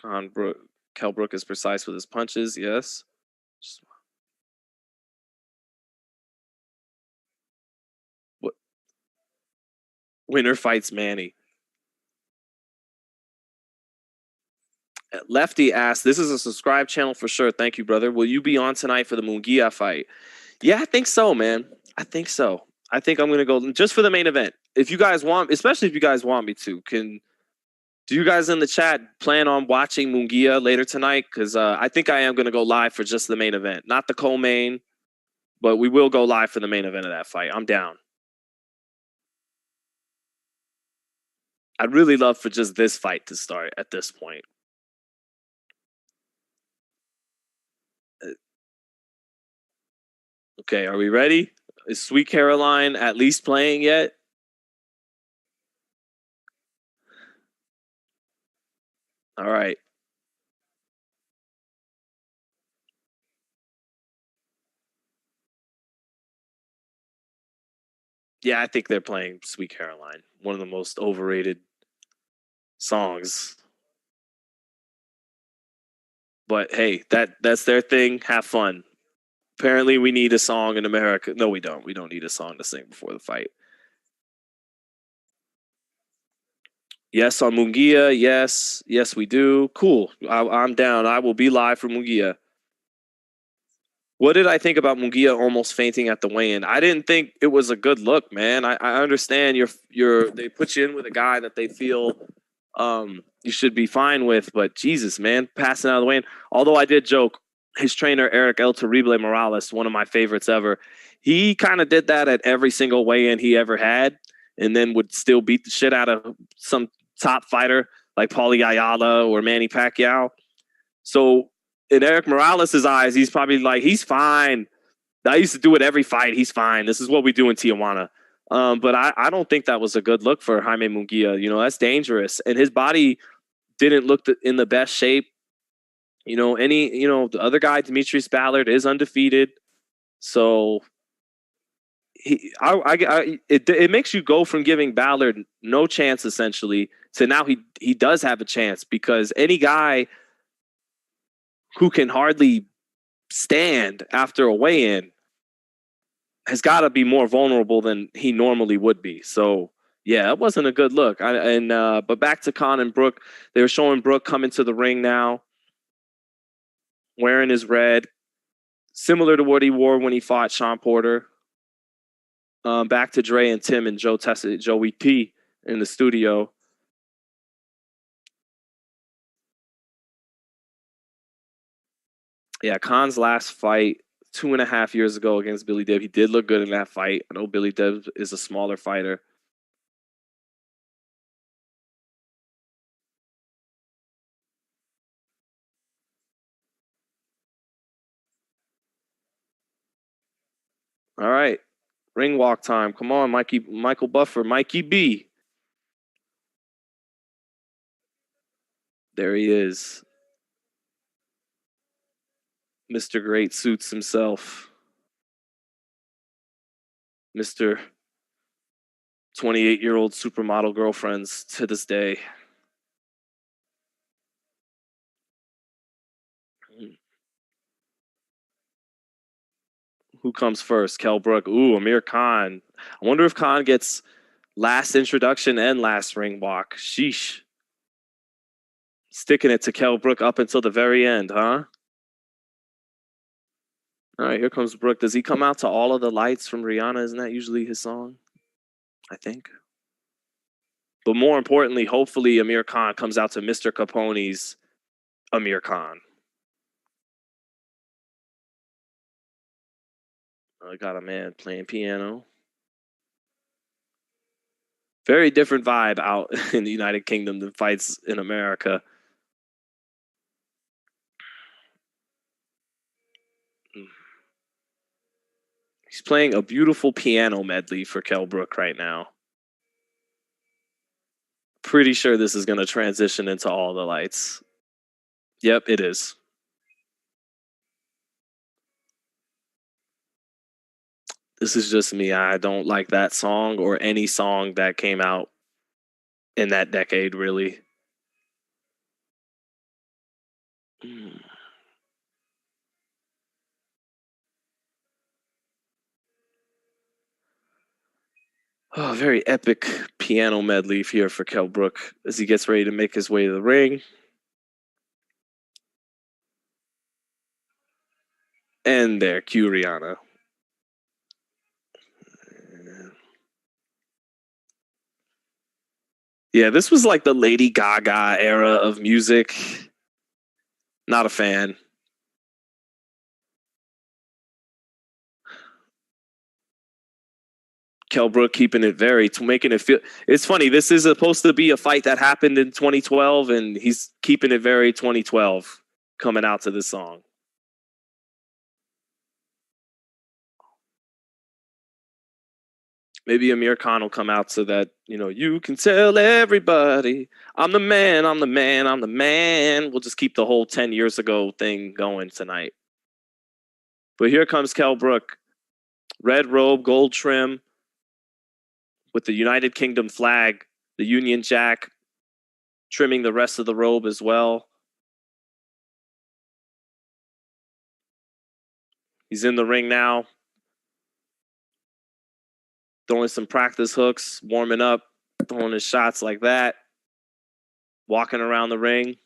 Kell Brook is precise with his punches. Yes. What? Winner fights Manny. Lefty asked, "This is a subscribe channel for sure. Thank you, brother. Will you be on tonight for the Munguia fight?" Yeah, I think so, man. I think so. I think I'm gonna go just for the main event. If you guys want, especially if you guys want me to, do you guys in the chat plan on watching Munguia later tonight? Because I think I am gonna go live for just the main event, not the co-main, but we will go live for the main event of that fight. I'm down. I'd really love for just this fight to start at this point. Okay, are we ready? Is Sweet Caroline at least playing yet? All right. Yeah, I think they're playing Sweet Caroline, one of the most overrated songs. But hey, that's their thing. Have fun. Apparently, we need a song in America. No, we don't. We don't need a song to sing before the fight. Yes, on Munguia. Yes, we do. Cool. I'm down. I will be live for Munguia. What did I think about Munguia almost fainting at the weigh-in? I didn't think it was a good look, man. I understand they put you in with a guy that they feel you should be fine with, but Jesus, man, passing out of the weigh-in. Although I did joke, his trainer Eric El Terrible Morales, one of my favorites ever, he kind of did that at every single weigh-in he ever had, and then would still beat the shit out of some top fighter like Paulie Ayala or Manny Pacquiao. So in Eric Morales' eyes, he's probably like, he's fine. I used to do it every fight. He's fine. This is what we do in Tijuana. But I don't think that was a good look for Jaime Munguia. You know, that's dangerous. And his body didn't look in the best shape. You know, the other guy, Demetrius Ballard, is undefeated. So it makes you go from giving Ballard no chance, essentially, to now he does have a chance, because any guy who can hardly stand after a weigh-in has got to be more vulnerable than he normally would be. So yeah, it wasn't a good look. But back to Khan and Brook, they were showing Brook coming to the ring now, wearing his red, similar to what he wore when he fought Sean Porter. Back to Dre and Tim and Joey P in the studio. Yeah, Khan's last fight 2.5 years ago against Billy Dib. He did look good in that fight. I know Billy Dib is a smaller fighter. All right. Ring walk time. Come on, Michael Buffer, Mikey B. There he is. Mr. Great Suits himself. Mr. 28-year-old supermodel girlfriends to this day. Who comes first? Kell Brook. Ooh, Amir Khan. I wonder if Khan gets last introduction and last ring walk. Sheesh. Sticking it to Kell Brook up until the very end, huh? All right, here comes Brook. Does he come out to All of the Lights from Rihanna? Isn't that usually his song? I think. But more importantly, hopefully Amir Khan comes out to Mr. Capone's Amir Khan. I got a man playing piano. Very different vibe out in the United Kingdom than fights in America. He's playing a beautiful piano medley for Kell Brook right now. Pretty sure this is going to transition into All the Lights. Yep, it is. This is just me. I don't like that song or any song that came out in that decade, really. Oh, very epic piano medley here for Kell Brook as he gets ready to make his way to the ring. And there, cue Rihanna. Yeah, this was like the Lady Gaga era of music. Not a fan. Kell Brook keeping it making it feel. It's funny. This is supposed to be a fight that happened in 2012, and he's keeping it very 2012 coming out to this song. Maybe Amir Khan will come out so that, you can tell everybody, I'm the man, I'm the man, I'm the man. We'll just keep the whole 10 years ago thing going tonight. But here comes Kell Brook. Red robe, gold trim, with the United Kingdom flag, the Union Jack trimming the rest of the robe as well. He's in the ring now, throwing some practice hooks, warming up, throwing his shots like that, walking around the ring.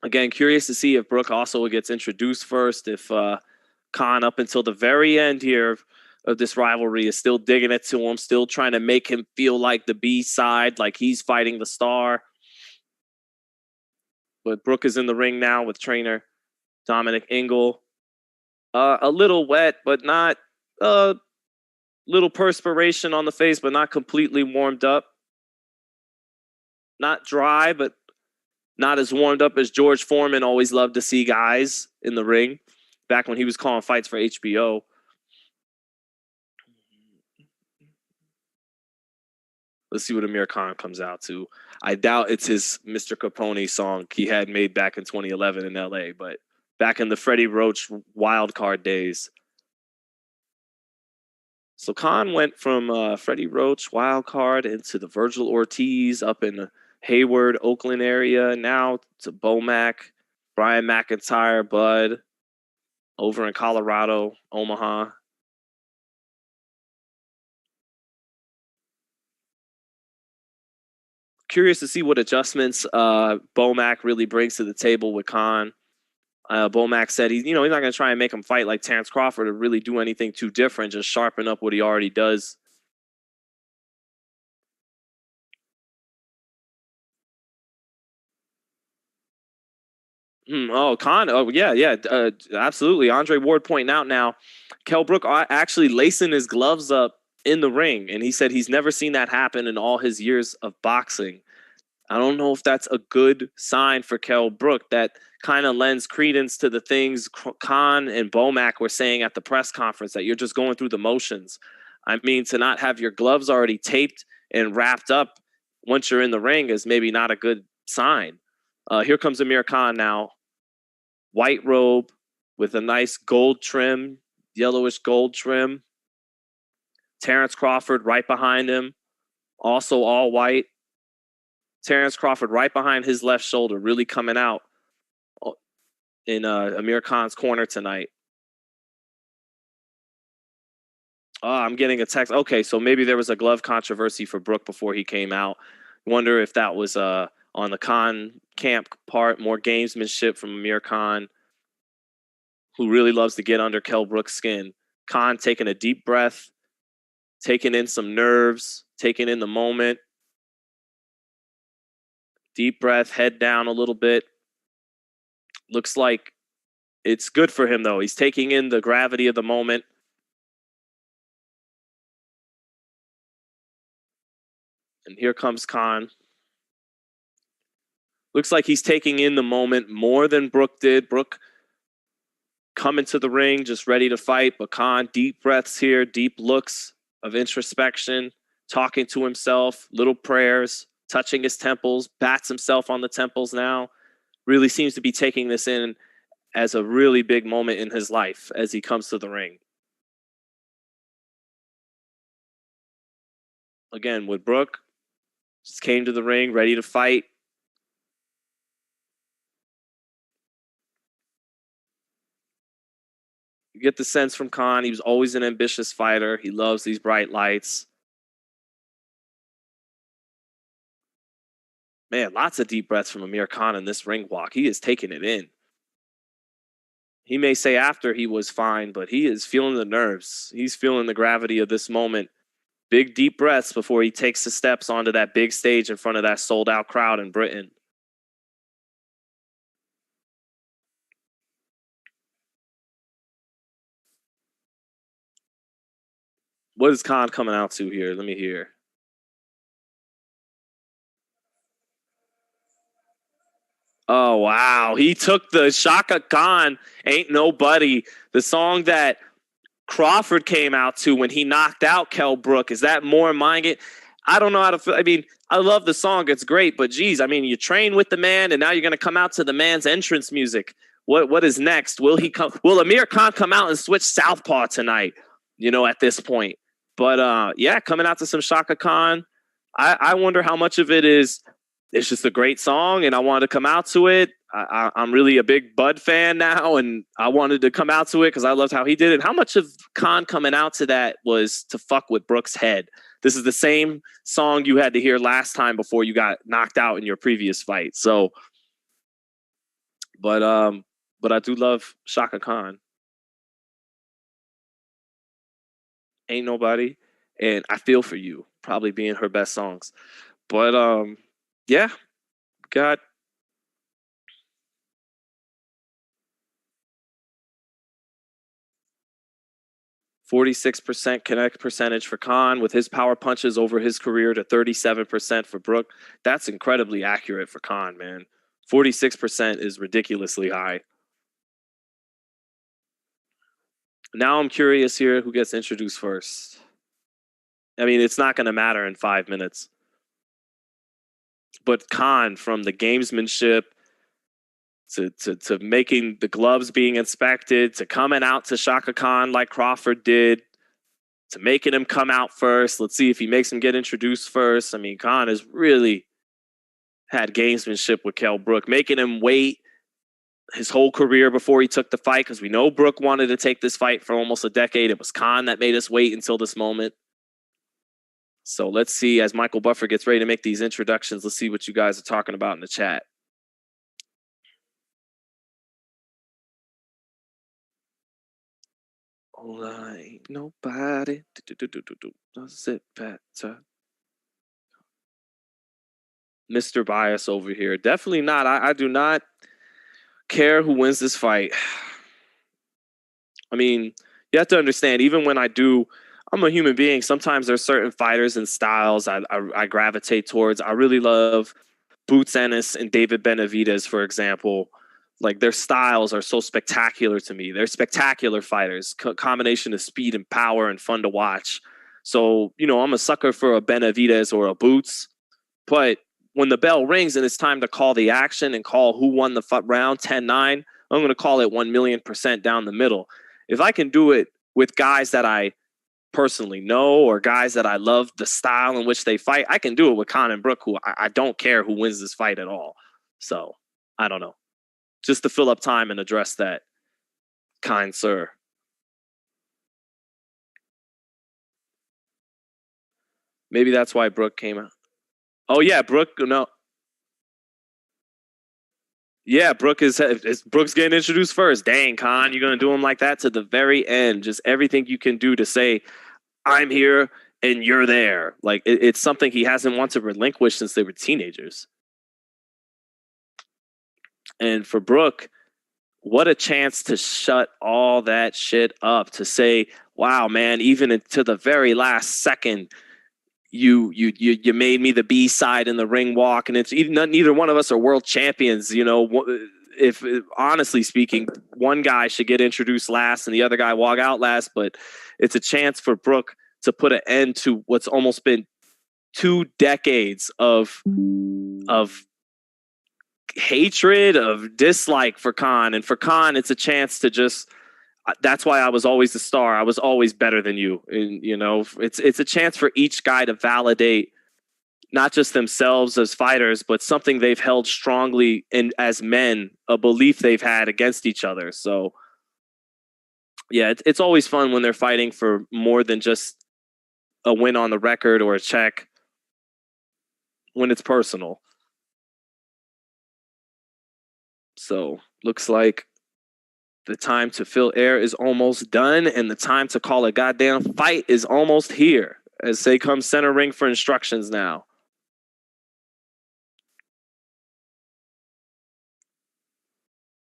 Again, curious to see if Brook also gets introduced first, if Khan, up until the very end here of this rivalry, is still digging it to him, still trying to make him feel like the B side, like he's fighting the star. But Brook is in the ring now with trainer Dominic Ingle. A little wet, but not little perspiration on the face, but not completely warmed up. Not dry, but not as warmed up as George Foreman always loved to see guys in the ring back when he was calling fights for HBO. Let's see what Amir Khan comes out to. I doubt it's his Mr. Capone song he had made back in 2011 in LA, but back in the Freddie Roach wild card days. So Khan went from Freddie Roach wild card into the Virgil Ortiz up in Hayward, Oakland area, now to Bomac, Brian McIntyre, Bud, over in Colorado, Omaha. Curious to see what adjustments Bomac really brings to the table with Khan. Bomac said he's not going to try and make him fight like Terrence Crawford or really do anything too different, just sharpen up what he already does. Khan. Oh, yeah. Absolutely. Andre Ward pointing out now, Kell Brook actually lacing his gloves up in the ring, and he said he's never seen that happen in all his years of boxing. I don't know if that's a good sign for Kell Brook. That kind of lends credence to the things Khan and Bomac were saying at the press conference, that you're just going through the motions. I mean, to not have your gloves already taped and wrapped up once you're in the ring is maybe not a good sign. Here comes Amir Khan now. White robe with a nice gold trim, yellowish gold trim. Terrence Crawford right behind him, also all white. Terrence Crawford right behind his left shoulder, really coming out in Amir Khan's corner tonight. I'm getting a text. Okay, so maybe there was a glove controversy for Brook before he came out. Wonder if that was on the Khan camp part, more gamesmanship from Amir Khan, who really loves to get under Kell Brook's skin. Khan taking a deep breath, taking in some nerves, taking in the moment. Deep breath, head down a little bit. Looks like it's good for him, though. He's taking in the gravity of the moment. And here comes Khan. Looks like he's taking in the moment more than Brook did. Brook coming to the ring, just ready to fight. But Khan, deep breaths here, deep looks of introspection, talking to himself, little prayers, touching his temples, bats himself on the temples now. Really seems to be taking this in as a really big moment in his life as he comes to the ring. Again, with Brook, just came to the ring, ready to fight. You get the sense from Khan, he was always an ambitious fighter. He loves these bright lights. Man, lots of deep breaths from Amir Khan in this ring walk. He is taking it in. He may say after he was fine, but he is feeling the nerves. He's feeling the gravity of this moment. Big, deep breaths before he takes the steps onto that big stage in front of that sold-out crowd in Britain. What is Khan coming out to here? Let me hear. Oh, wow. He took the Shaka Khan, Ain't Nobody, the song that Crawford came out to when he knocked out Kell Brook. Is that more minded? I don't know how to feel. I mean, I love the song. It's great. But, geez, I mean, you train with the man, and now you're going to come out to the man's entrance music. What is next? Will Amir Khan come out and switch southpaw tonight, at this point? But, yeah, coming out to some Shaka Khan. I wonder how much of it is it's just a great song, and I wanted to come out to it. I'm really a big Bud fan now, and I wanted to come out to it because I loved how he did it. How much of Khan coming out to that was to fuck with Brook's head? This is the same song you had to hear last time before you got knocked out in your previous fight. So, but I do love Shaka Khan. Ain't Nobody, and I Feel For You, probably being her best songs. But yeah, got 46% connect percentage for Khan with his power punches over his career to 37% for Brook. That's incredibly accurate for Khan, man. 46% is ridiculously high. Now I'm curious here who gets introduced first. I mean, it's not going to matter in 5 minutes. But Khan, from the gamesmanship to making the gloves being inspected, to coming out to Shaka Khan like Crawford did, to making him come out first. Let's see if he makes him get introduced first. I mean, Khan has really had gamesmanship with Kell Brook, making him wait his whole career before he took the fight, because we know Brook wanted to take this fight for almost a decade. It was Khan that made us wait until this moment. So let's see, as Michael Buffer gets ready to make these introductions, let's see what you guys are talking about in the chat. Oh, ain't nobody. Sit better. Mr. Bias over here. Definitely not. I do not care who wins this fight. I mean, you have to understand, even when I'm a human being. Sometimes there's certain fighters and styles I gravitate towards. I really love Boots Ennis and David Benavidez, for example. Like, their styles are so spectacular to me. They're spectacular fighters, combination of speed and power and fun to watch. So, I'm a sucker for a Benavidez or a Boots. But when the bell rings and it's time to call the action and call who won the round 10-9, I'm going to call it 1,000,000% down the middle. If I can do it with guys that I personally know or guys that I love the style in which they fight, I can do it with Khan and Brook, who I don't care who wins this fight at all. So, I don't know. Just to fill up time and address that, kind sir. Maybe that's why Brook came out. Oh, yeah, Brook, no. Yeah, Brook's getting introduced first. Dang, Khan, you're going to do him like that to the very end. Just everything you can do to say, I'm here and you're there. Like, it's something he hasn't wanted to relinquish since they were teenagers. And for Brook, what a chance to shut all that shit up, to say, wow, man, even to the very last second, you made me the B side in the ring walk, and it's neither one of us are world champions. You know, if honestly speaking, one guy should get introduced last and the other guy walk out last, but it's a chance for Brook to put an end to what's almost been 2 decades of hatred, of dislike for Khan. And for Khan, it's a chance to just, that's why I was always the star. I was always better than you. And, you know, it's a chance for each guy to validate not just themselves as fighters, but something they've held strongly in as men, a belief they've had against each other. So yeah, it's always fun when they're fighting for more than just a win on the record or a check, when it's personal. So looks like the time to fill air is almost done, and the time to call a goddamn fight is almost here, as they come center ring for instructions now.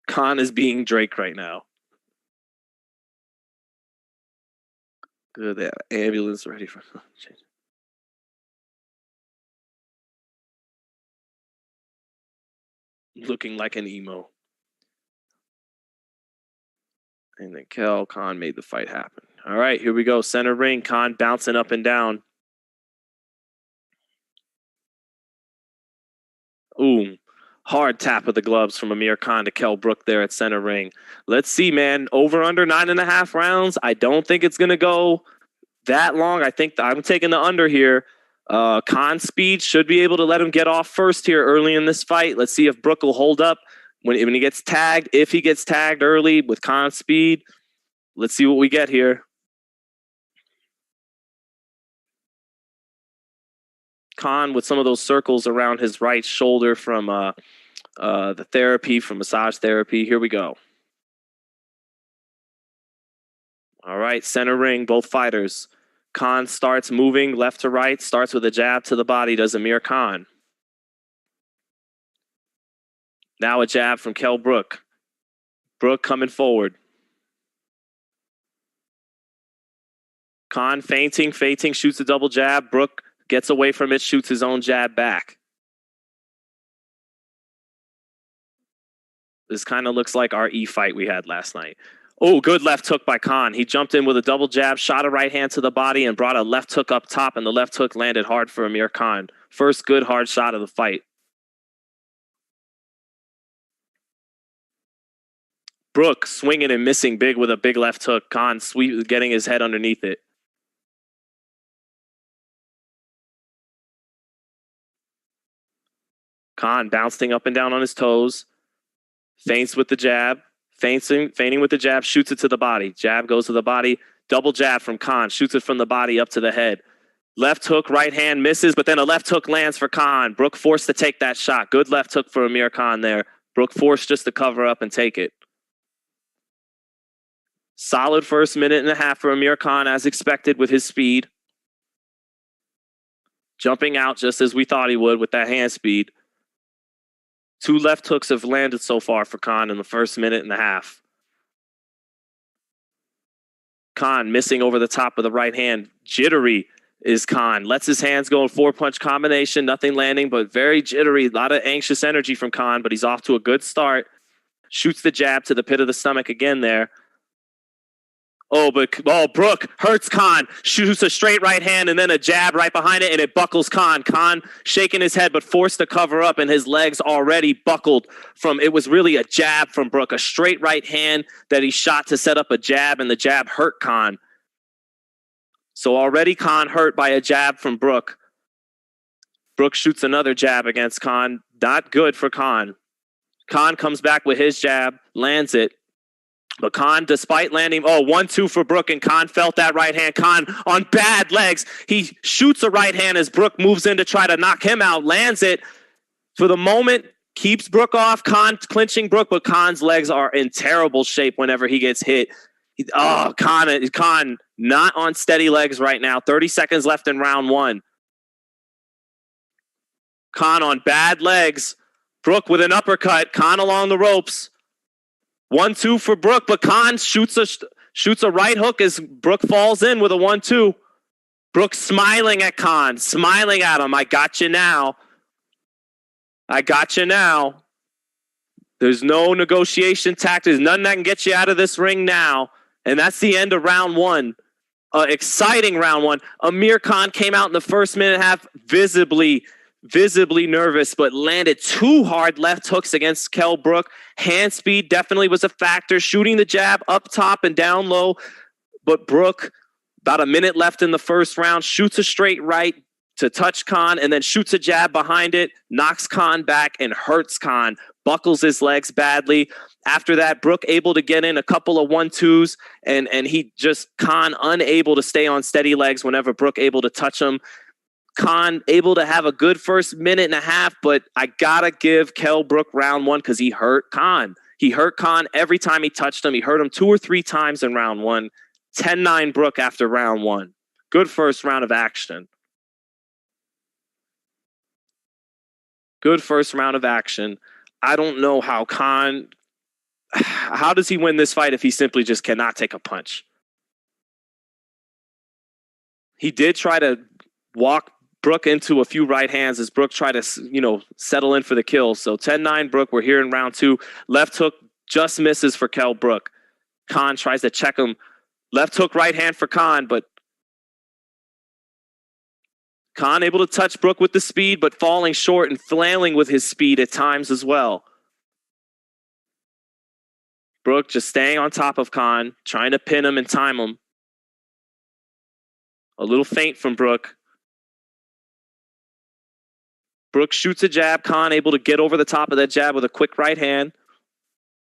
Khan is being Drake right now. Good, that ambulance ready for change. Looking like an emo. And then Khan made the fight happen. All right, here we go. Center ring, Khan bouncing up and down. Ooh, hard tap of the gloves from Amir Khan to Kell Brook there at center ring. Let's see, man. Over under 9.5 rounds. I don't think it's going to go that long. I think I'm taking the under here. Khan's speed should be able to let him get off first here early in this fight. Let's see if Brook will hold up when he gets tagged. If he gets tagged early with Khan's speed, let's see what we get here. Khan with some of those circles around his right shoulder from the therapy, from massage therapy. Here we go. All right, center ring, both fighters. Khan starts moving left to right, starts with a jab to the body, does Amir Khan. Now a jab from Kell Brook. Brook coming forward. Khan feinting, shoots a double jab. Brook gets away from it, shoots his own jab back. This kind of looks like our E-fight we had last night. Oh, good left hook by Khan. He jumped in with a double jab, shot a right hand to the body, and brought a left hook up top, and the left hook landed hard for Amir Khan. First good hard shot of the fight. Brook swinging and missing big with a big left hook. Khan getting his head underneath it. Khan bouncing up and down on his toes. Feints with the jab. Feigning with the jab, shoots it to the body. Jab goes to the body. Double jab from Khan. Shoots it from the body up to the head. Left hook, right hand misses, but then a left hook lands for Khan. Brook forced to take that shot. Good left hook for Amir Khan there. Brook forced just to cover up and take it. Solid first minute and a half for Amir Khan, as expected with his speed. Jumping out just as we thought he would with that hand speed. 2 left hooks have landed so far for Khan in the first minute and a half. Khan missing over the top of the right hand. Jittery is Khan. Lets his hands go in 4-punch combination. Nothing landing, but very jittery. A lot of anxious energy from Khan, but he's off to a good start. Shoots the jab to the pit of the stomach again there. Brook hurts Khan. Shoots a straight right hand and then a jab right behind it, and it buckles Khan. Khan shaking his head but forced to cover up, and his legs already buckled from, it was really a jab from Brook. A straight right hand that he shot to set up a jab, and the jab hurt Khan. So already Khan hurt by a jab from Brook. Brook shoots another jab against Khan. Not good for Khan. Khan comes back with his jab, lands it. But Khan, despite landing, 1-2 for Brook, and Khan felt that right hand. Khan on bad legs. He shoots a right hand as Brook moves in to try to knock him out, lands it. For the moment, keeps Brook off. Khan clinching Brook, but Khan's legs are in terrible shape whenever he gets hit. Khan not on steady legs right now. 30 seconds left in round 1. Khan on bad legs. Brook with an uppercut. Khan along the ropes. 1-2 for Brook, but Khan shoots a right hook as Brook falls in with a 1-2. Brook smiling at Khan, smiling at him. I got you now. I got you now. There's no negotiation tactics. Nothing that can get you out of this ring now. And that's the end of round one. Exciting round one. Amir Khan came out in the first minute and a half visibly nervous, but landed 2 hard left hooks against Kell Brook. Hand speed definitely was a factor. Shooting the jab up top and down low. But Brook, about a minute left in the first round, shoots a straight right to touch Khan and then shoots a jab behind it, knocks Khan back and hurts Khan, buckles his legs badly. After that, Brook able to get in a couple of 1-2s and he just, Khan unable to stay on steady legs whenever Brook able to touch him. Khan able to have a good first minute and a half, but I gotta give Kell Brook round one because he hurt Khan. He hurt Khan every time he touched him. He hurt him 2 or 3 times in round one. 10-9 Brook after round one. Good first round of action. Good first round of action. I don't know how Khan... How does he win this fight if he simply just cannot take a punch? He did try to walk Brook into a few right hands as Brook tried to, settle in for the kill. So 10-9 Brook. We're here in round 2. Left hook just misses for Kell Brook. Khan tries to check him. Left hook right hand for Khan, but Khan able to touch Brook with the speed, but falling short and flailing with his speed at times as well. Brook just staying on top of Khan, trying to pin him and time him. A little feint from Brook. Brook shoots a jab. Khan able to get over the top of that jab with a quick right hand.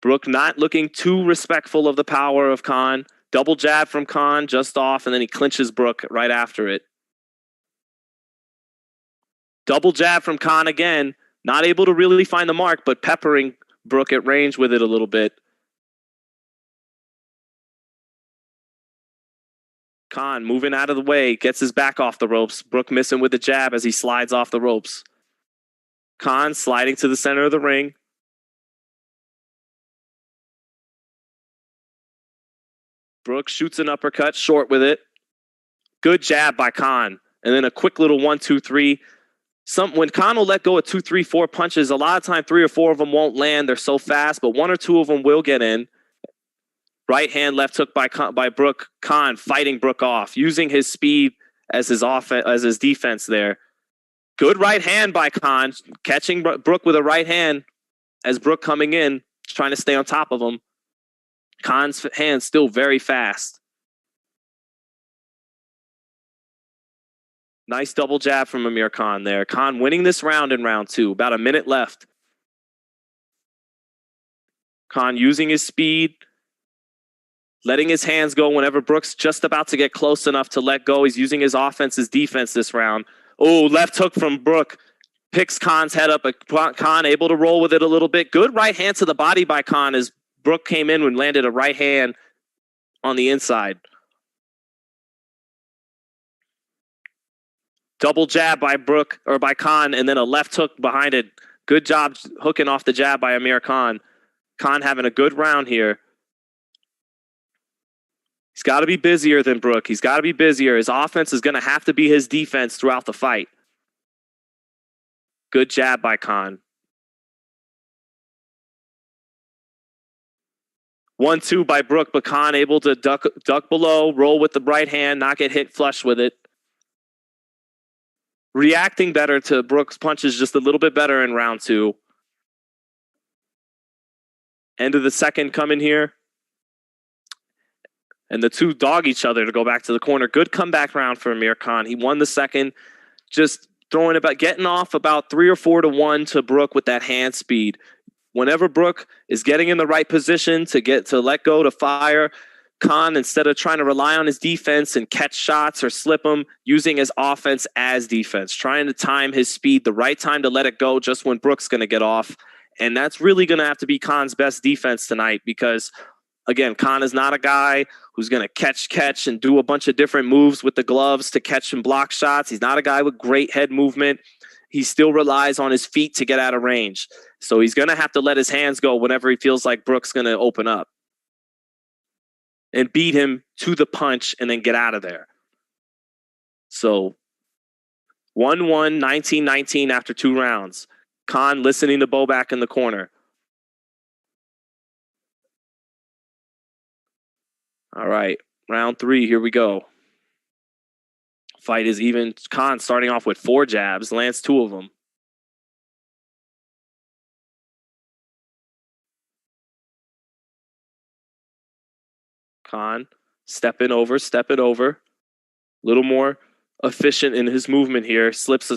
Brook not looking too respectful of the power of Khan. Double jab from Khan, just off, and then he clinches Brook right after it. Double jab from Khan again. Not able to really find the mark, but peppering Brook at range with it a little bit. Khan moving out of the way, gets his back off the ropes. Brook missing with the jab as he slides off the ropes. Khan sliding to the center of the ring. Brook shoots an uppercut, short with it. Good jab by Khan. And then a quick little 1-2-3. When Khan will let go of 2, 3, 4 punches, a lot of time 3 or 4 of them won't land. They're so fast, but 1 or 2 of them will get in. Right hand, left hook by Brook. Khan fighting Brook off, using his speed as his offense, as his defense there. Good right hand by Khan, catching Brook with a right hand as Brook coming in, trying to stay on top of him. Khan's hand still very fast. Nice double jab from Amir Khan there. Khan winning this round in round 2. About a minute left. Khan using his speed, letting his hands go whenever Brook's just about to get close enough to let go. He's using his offense as defense this round. Oh, left hook from Brook. Picks Khan's head up. Khan able to roll with it a little bit. Good right hand to the body by Khan as Brook came in and landed a right hand on the inside. Double jab by Brook, or by Khan, and then a left hook behind it. Good job hooking off the jab by Amir Khan. Khan having a good round here. He's got to be busier than Brook. He's got to be busier. His offense is going to have to be his defense throughout the fight. Good jab by Khan. 1-2 by Brook, but Khan able to duck below, roll with the right hand, not get hit flush with it. Reacting better to Brook's punches just a little bit better in round 2. End of the second coming here. And the two dog each other to go back to the corner. Good comeback round for Amir Khan. He won the second, just getting off about 3 or 4 to 1 to Brook with that hand speed. Whenever Brook is getting in the right position to let go, to fire, Khan, instead of trying to rely on his defense and catch shots or slip them, using his offense as defense, trying to time his speed, the right time to let it go just when Brook's going to get off. And that's really going to have to be Khan's best defense tonight because, again, Khan is not a guy who's going to catch and do a bunch of different moves with the gloves to catch and block shots. He's not a guy with great head movement. He still relies on his feet to get out of range. So he's going to have to let his hands go whenever he feels like Brook's going to open up and beat him to the punch and then get out of there. So 1-1, 19-19 after 2 rounds. Khan listening to Bo back in the corner. All right, round 3, here we go. Fight is even. Khan starting off with 4 jabs, lands 2 of them. Khan stepping over. A little more efficient in his movement here. Slips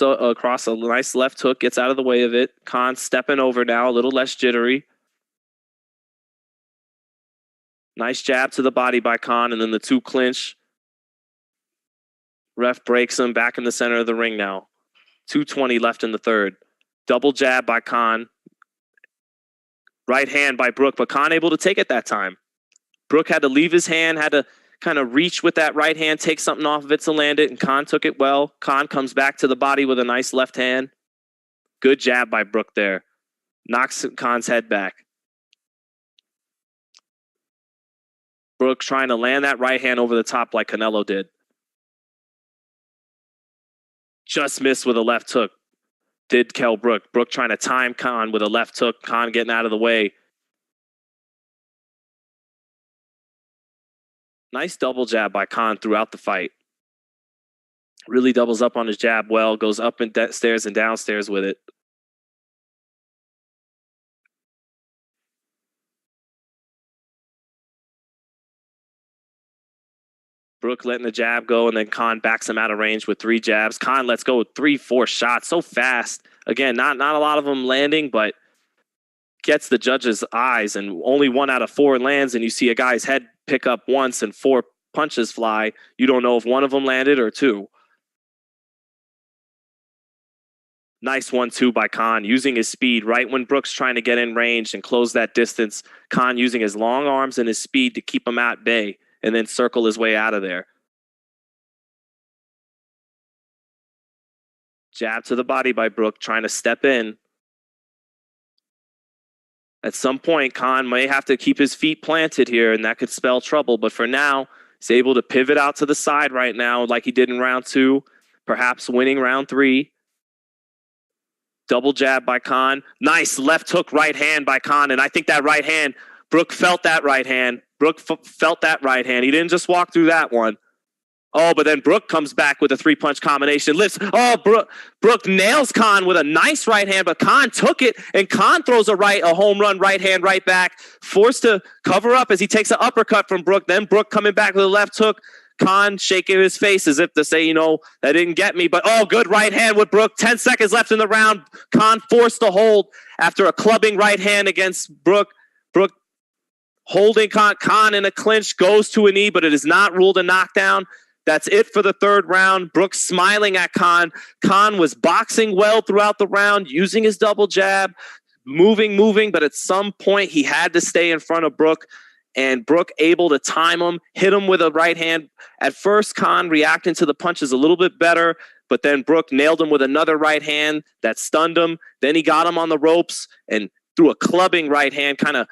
across a nice left hook, gets out of the way of it. Khan stepping over now, a little less jittery. Nice jab to the body by Khan, and then the 2 clinch. Ref breaks him back in the center of the ring now. 2:20 left in the third. Double jab by Khan. Right hand by Brook, but Khan able to take it that time. Brook had to leave his hand, had to kind of reach with that right hand, take something off of it to land it, and Khan took it well. Khan comes back to the body with a nice left hand. Good jab by Brook there. Knocks Khan's head back. Brook trying to land that right hand over the top like Canelo did. Just missed with a left hook. Did Kell Brook. Brook trying to time Khan with a left hook. Khan getting out of the way. Nice double jab by Khan throughout the fight. Really doubles up on his jab well. Goes up and stairs and downstairs with it. Brook letting the jab go, and then Khan backs him out of range with 3 jabs. Khan lets go with 3-4 shots so fast. Again, not a lot of them landing, but gets the judge's eyes, and only 1 out of 4 lands, and you see a guy's head pick up once and 4 punches fly. You don't know if 1 of them landed or 2. Nice 1-2 by Khan, using his speed right when Brook's trying to get in range and close that distance. Khan using his long arms and his speed to keep him at bay and then circle his way out of there. Jab to the body by Brook, trying to step in. At some point, Khan may have to keep his feet planted here, and that could spell trouble. But for now, he's able to pivot out to the side right now like he did in round 2, perhaps winning round 3. Double jab by Khan. Nice left hook right hand by Khan, and I think that right hand, Brook felt that right hand. Felt that right hand. He didn't just walk through that one. Oh, but then Brook comes back with a 3-punch combination. Lifts. Oh, Brook nails Khan with a nice right hand, but Khan took it, and Khan throws a home run right hand right back, forced to cover up as he takes an uppercut from Brook. Then Brook coming back with a left hook. Khan shaking his face as if to say, that didn't get me. But, good right hand with Brook. 10 seconds left in the round. Khan forced to hold after a clubbing right hand against Brook. Brook holding Khan in a clinch, goes to a knee, but it is not ruled a knockdown. That's it for the third round. Brook smiling at Khan. Khan was boxing well throughout the round, using his double jab, moving, but at some point he had to stay in front of Brook, and Brook able to time him, hit him with a right hand. At first, Khan reacting to the punches a little bit better, but then Brook nailed him with another right hand that stunned him. Then he got him on the ropes and threw a clubbing right hand, kind of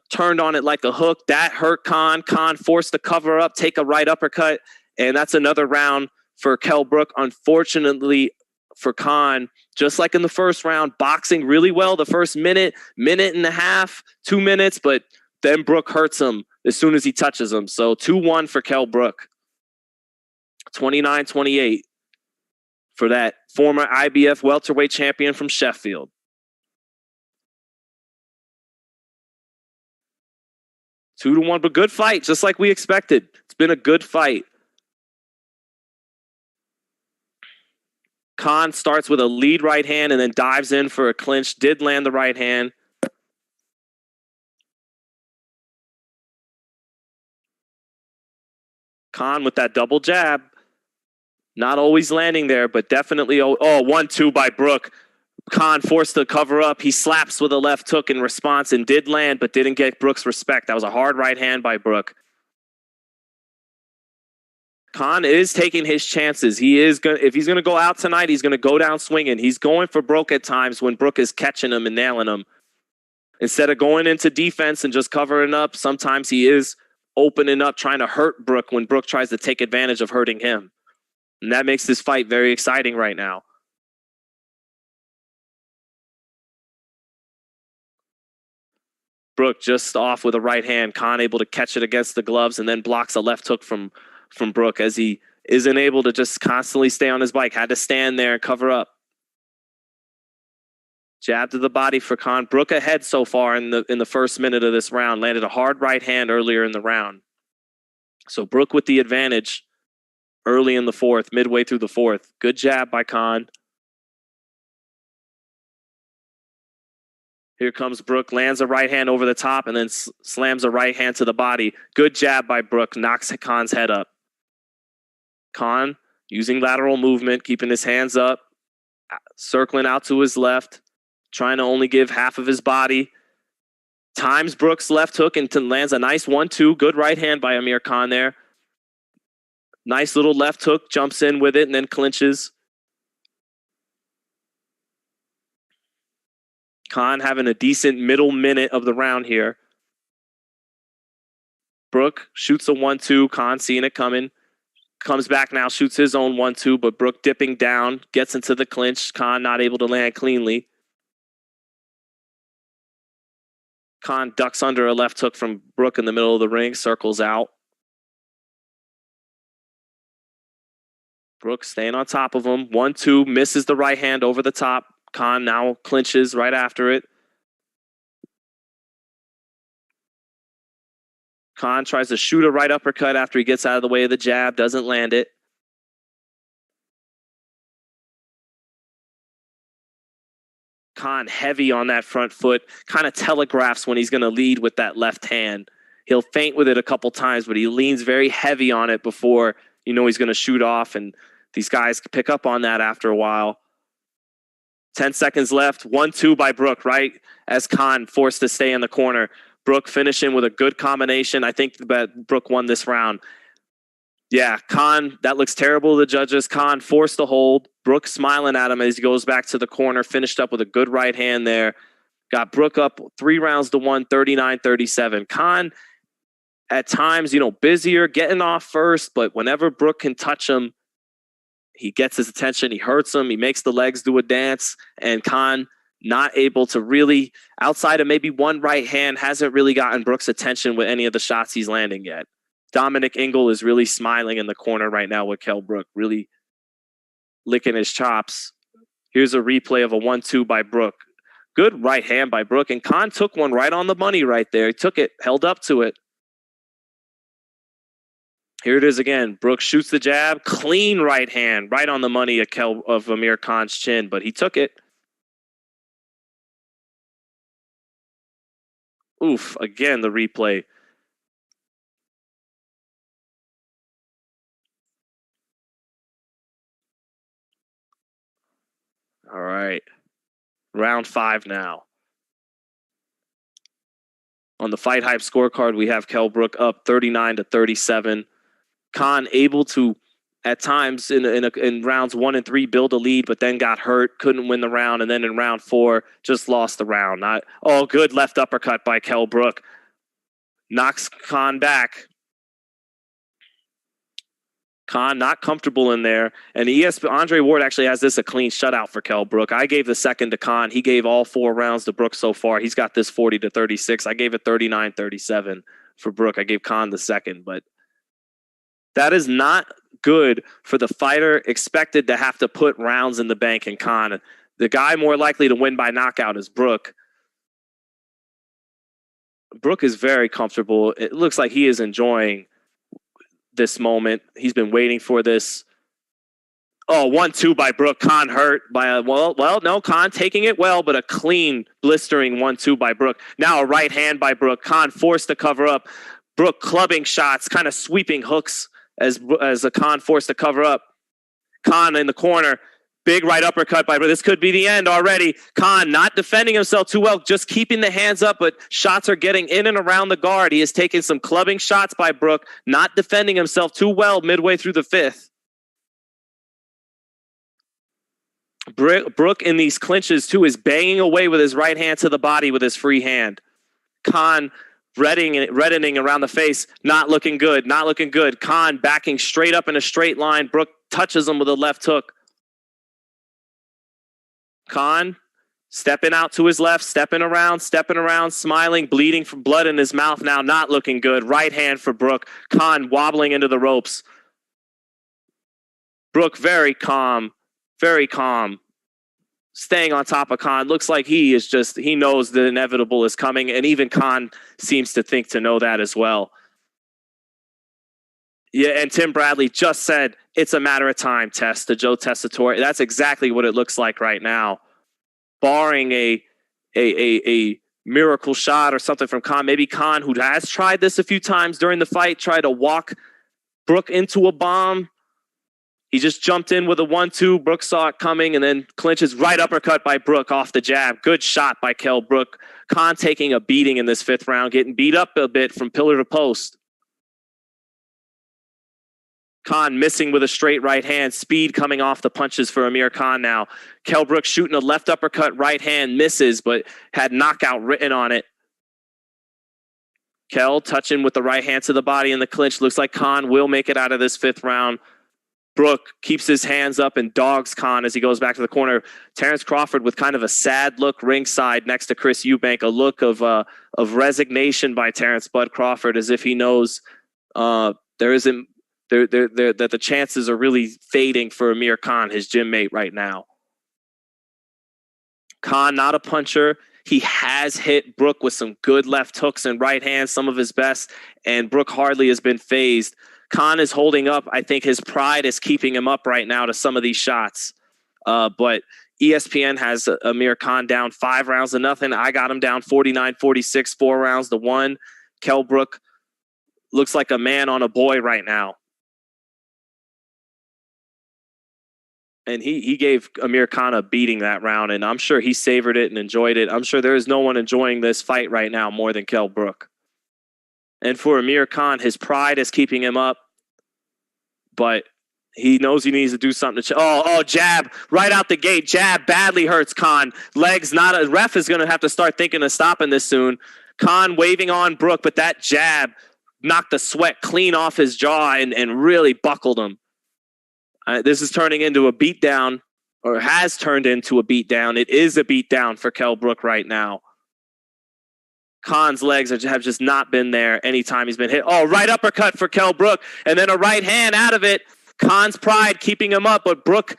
turned on it like a hook. That hurt Khan. Khan forced to cover up, take a right uppercut, and that's another round for Kell Brook. Unfortunately for Khan, just like in the first round, boxing really well the first minute and a half, 2 minutes, but then Brook hurts him as soon as he touches him. So 2-1 for Kell Brook. 29-28 for that former IBF welterweight champion from Sheffield. Two to one, but good fight, just like we expected. It's been a good fight. Khan starts with a lead right hand and then dives in for a clinch. Did land the right hand. Khan with that double jab. Not always landing there, but definitely. 1-2 by Brook. Khan forced to cover up. He slaps with a left hook in response and did land, but didn't get Brook's respect. That was a hard right hand by Brook. Khan is taking his chances. If he's going to go out tonight, he's going to go down swinging. He's going for Brook at times when Brook is catching him and nailing him. Instead of going into defense and just covering up, sometimes he is opening up, trying to hurt Brook when Brook tries to take advantage of hurting him. And that makes this fight very exciting right now. Brook just off with a right hand. Khan able to catch it against the gloves and then blocks a left hook from Brook as he isn't able to just constantly stay on his bike. Had to stand there and cover up. Jab to the body for Khan. Brook ahead so far in the first minute of this round. Landed a hard right hand earlier in the round. So Brook with the advantage early in the fourth, midway through the fourth. Good jab by Khan. Here comes Brook, lands a right hand over the top and then slams a right hand to the body. Good jab by Brook, knocks Khan's head up. Khan using lateral movement, keeping his hands up, circling out to his left, trying to only give half of his body. Times Brook's left hook and lands a nice 1-2. Good right hand by Amir Khan there. Nice little left hook, jumps in with it and then clinches. Khan having a decent middle minute of the round here. Brook shoots a 1-2. Khan seeing it coming. Comes back now, shoots his own 1-2, but Brook dipping down, gets into the clinch. Khan not able to land cleanly. Khan ducks under a left hook from Brook in the middle of the ring, circles out. Brook staying on top of him. 1-2, misses the right hand over the top. Khan now clinches right after it. Khan tries to shoot a right uppercut after he gets out of the way of the jab, doesn't land it. Khan heavy on that front foot, kind of telegraphs when he's going to lead with that left hand. He'll feint with it a couple times, but he leans very heavy on it before you know he's going to shoot off, and these guys pick up on that after a while. 10 seconds left. 1-2 by Brook, right as Khan forced to stay in the corner. Brook finishing with a good combination. I think that Brook won this round. Yeah, Khan, that looks terrible to the judges. Khan forced the hold. Brook smiling at him as he goes back to the corner. Finished up with a good right hand there. Got Brook up 3-1, 39-37. Khan, at times, busier, getting off first, but whenever Brook can touch him, he gets his attention. He hurts him. He makes the legs do a dance. And Khan, not able to really, outside of maybe one right hand, hasn't really gotten Brook's attention with any of the shots he's landing yet. Dominic Ingle is really smiling in the corner right now with Kell Brook, really licking his chops. Here's a replay of a 1-2 by Brook. Good right hand by Brook, and Khan took one right on the money right there. He took it, held up to it. Here it is again. Brook shoots the jab, clean right hand, right on the money of Amir Khan's chin, but he took it. Oof, again, the replay. All right. Round 5 now. On the FightHype scorecard, we have Kell Brook up 39-37. Khan able to, at times in rounds 1 and 3, build a lead, but then got hurt, couldn't win the round, and then in round 4, just lost the round. Good left uppercut by Kell Brook. Knocks Khan back. Khan not comfortable in there. And Andre Ward actually has this a clean shutout for Kell Brook. I gave the second to Khan. He gave all 4 rounds to Brook so far. He's got this 40-36. I gave it 39-37 for Brook. I gave Khan the second, but that is not good for the fighter expected to have to put rounds in the bank in Khan. The guy more likely to win by knockout is Brook. Brook is very comfortable. It looks like he is enjoying this moment. He's been waiting for this. 1-2 by Brook. Khan hurt by no, Khan taking it well, but a clean, blistering 1-2 by Brook. Now a right hand by Brook. Khan forced to cover up. Brook clubbing shots, kind of sweeping hooks as a Khan forced to cover up. Khan in the corner. Big right uppercut by Brook. This could be the end already. Khan not defending himself too well, just keeping the hands up, but shots are getting in and around the guard. He is taking some clubbing shots by Brook, not defending himself too well midway through the 5th. Brook in these clinches too is banging away with his right hand to the body with his free hand. Khan reddening around the face. Not looking good. Not looking good. Khan backing straight up in a straight line. Brook touches him with a left hook. Khan stepping out to his left, stepping around, smiling, bleeding from blood in his mouth now. Not looking good. Right hand for Brook. Khan wobbling into the ropes. Brook very calm. Staying on top of Khan. Looks like he knows the inevitable is coming, and even Khan seems to know that as well. Yeah, and Tim Bradley just said, it's a matter of time, Tess, to Joe Tessitore. That's exactly what it looks like right now. Barring a miracle shot or something from Khan. Maybe Khan, who has tried this a few times during the fight, tried to walk Brook into a bomb. He just jumped in with a 1-2. Brook saw it coming and then clinches. Right uppercut by Brook off the jab. Good shot by Kell Brook. Khan taking a beating in this 5th round, getting beat up a bit from pillar to post. Khan missing with a straight right hand. Speed coming off the punches for Amir Khan now. Kell Brook shooting a left uppercut, right hand, misses, but had knockout written on it. Kell touching with the right hand to the body in the clinch. Looks like Khan will make it out of this 5th round. Brook keeps his hands up and dogs Khan as he goes back to the corner. Terrence Crawford with kind of a sad look ringside next to Chris Eubank, a look of resignation by Terrence Bud Crawford, as if he knows that the chances are really fading for Amir Khan, his gym mate right now. Khan, not a puncher. He has hit Brook with some good left hooks and right hands, some of his best, and Brook hardly has been phased. Khan is holding up. I think his pride is keeping him up right now to some of these shots. But ESPN has Amir Khan down 5-0. I got him down 49-46, 4-1. Kell Brook looks like a man on a boy right now. And he gave Amir Khan a beating that round, and I'm sure he savored it and enjoyed it. I'm sure there is no one enjoying this fight right now more than Kell Brook. And for Amir Khan, his pride is keeping him up, but he knows he needs to do something to jab right out the gate. Jab badly hurts Khan. Legs not a ref is going to have to start thinking of stopping this soon. Khan waving on Brook, but that jab knocked the sweat clean off his jaw and really buckled him. This is turning into a beatdown, or has turned into a beatdown. It is a beatdown for Kell Brook right now. Khan's legs have just not been there anytime he's been hit. Oh, right uppercut for Kell Brook, and then a right hand out of it. Khan's pride keeping him up, but Brook,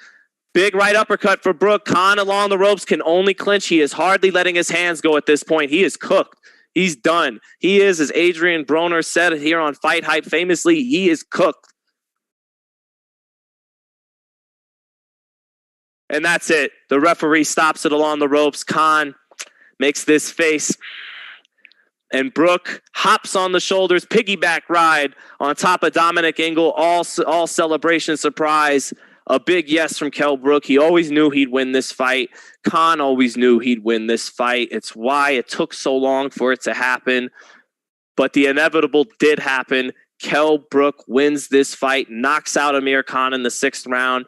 big right uppercut for Brook. Khan along the ropes can only clinch. He is hardly letting his hands go at this point. He is cooked. He's done. He is, as Adrian Broner said here on FightHype famously, he is cooked. And that's it. The referee stops it along the ropes. Khan makes this face. And Brook hops on the shoulders, piggyback ride on top of Dominic Ingle, all celebration surprise. A big yes from Kell Brook. He always knew he'd win this fight. Khan always knew he'd win this fight. It's why it took so long for it to happen. But the inevitable did happen. Kell Brook wins this fight, knocks out Amir Khan in the 6th round.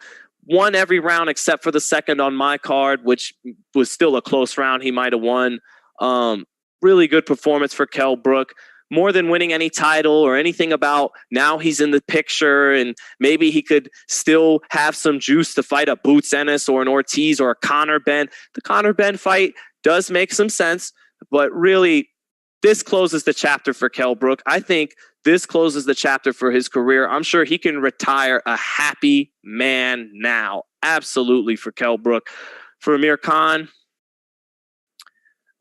Won every round except for the 2nd on my card, which was still a close round. He might have won. Really good performance for Kell Brook. More than winning any title or anything about now he's in the picture and maybe he could still have some juice to fight a Boots Ennis or an Ortiz or a Conor Benn. The Conor Benn fight does make some sense, but really this closes the chapter for Kell Brook. I think this closes the chapter for his career. I'm sure he can retire a happy man now. Absolutely for Kell Brook. For Amir Khan,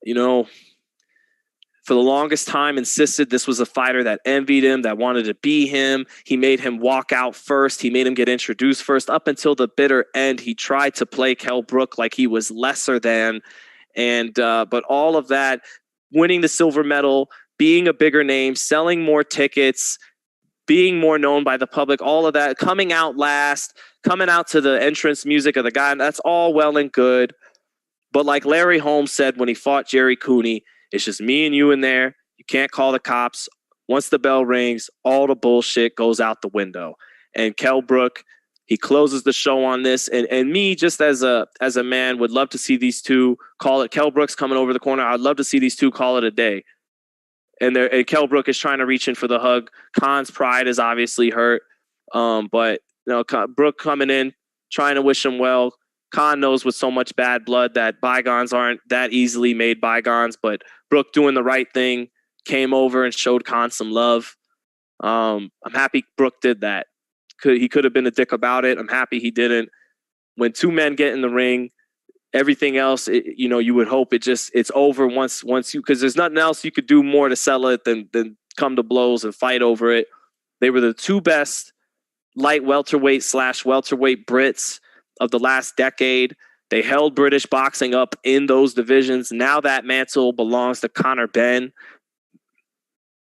for the longest time insisted this was a fighter that envied him, that wanted to be him. He made him walk out first. He made him get introduced first. Up until the bitter end, he tried to play Kell Brook like he was lesser than. But all of that, winning the silver medal, being a bigger name, selling more tickets, being more known by the public, all of that, coming out last, coming out to the entrance music of the guy, that's all well and good. But like Larry Holmes said when he fought Jerry Cooney, it's just me and you in there. You can't call the cops. Once the bell rings, all the bullshit goes out the window. And Kell Brook, he closes the show on this. And me, just as a man, would love to see these two call it. Kell Brook's coming over the corner. I'd love to see these two call it a day. and Kell Brook is trying to reach in for the hug. Khan's pride is obviously hurt, but Brook coming in, trying to wish him well. Khan knows with so much bad blood that bygones aren't that easily made bygones, but Brook doing the right thing, came over and showed Khan some love. I'm happy Brook did that. He could have been a dick about it. I'm happy he didn't. When two men get in the ring, everything else, you would hope it's over once you, because there's nothing else you could do more to sell it than come to blows and fight over it. They were the two best light welterweight / welterweight Brits of the last decade. They held British boxing up in those divisions. Now that mantle belongs to Conor Benn.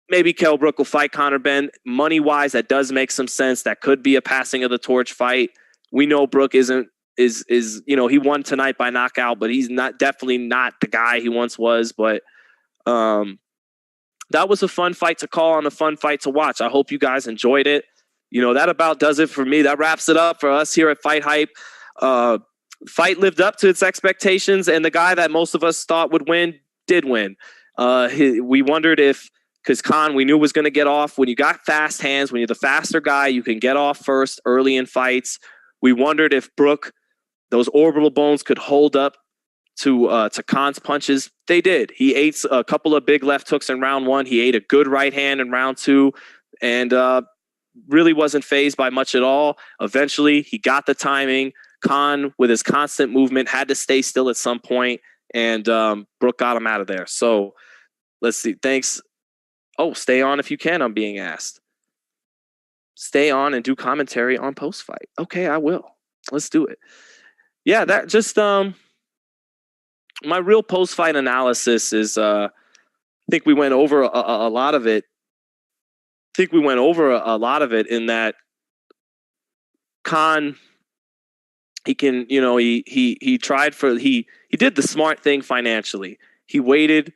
Maybe Kell Brook will fight Conor Benn. Money-wise, that does make some sense. That could be a passing of the torch fight. We know Brook is he won tonight by knockout, but he's definitely not the guy he once was. But that was a fun fight to call and a fun fight to watch. I hope you guys enjoyed it. That about does it for me. That wraps it up for us here at FightHype. Fight lived up to its expectations, and the guy that most of us thought would win did win. We wondered if, because Khan, we knew was going to get off. When you got fast hands, when you're the faster guy, you can get off first early in fights. We wondered if Brook, those orbital bones, could hold up to Khan's punches. They did. He ate a couple of big left hooks in round one. He ate a good right hand in round two, and really wasn't fazed by much at all. Eventually, he got the timing. Khan, with his constant movement, had to stay still at some point, and Brook got him out of there. So let's see. Thanks. Oh, stay on if you can, I'm being asked. Stay on and do commentary on post-fight. Okay, I will. Let's do it. Yeah, that just my real post-fight analysis is I think we went over a lot of it. I think we went over a lot of it in that Khan, he can, he tried he did the smart thing financially. He waited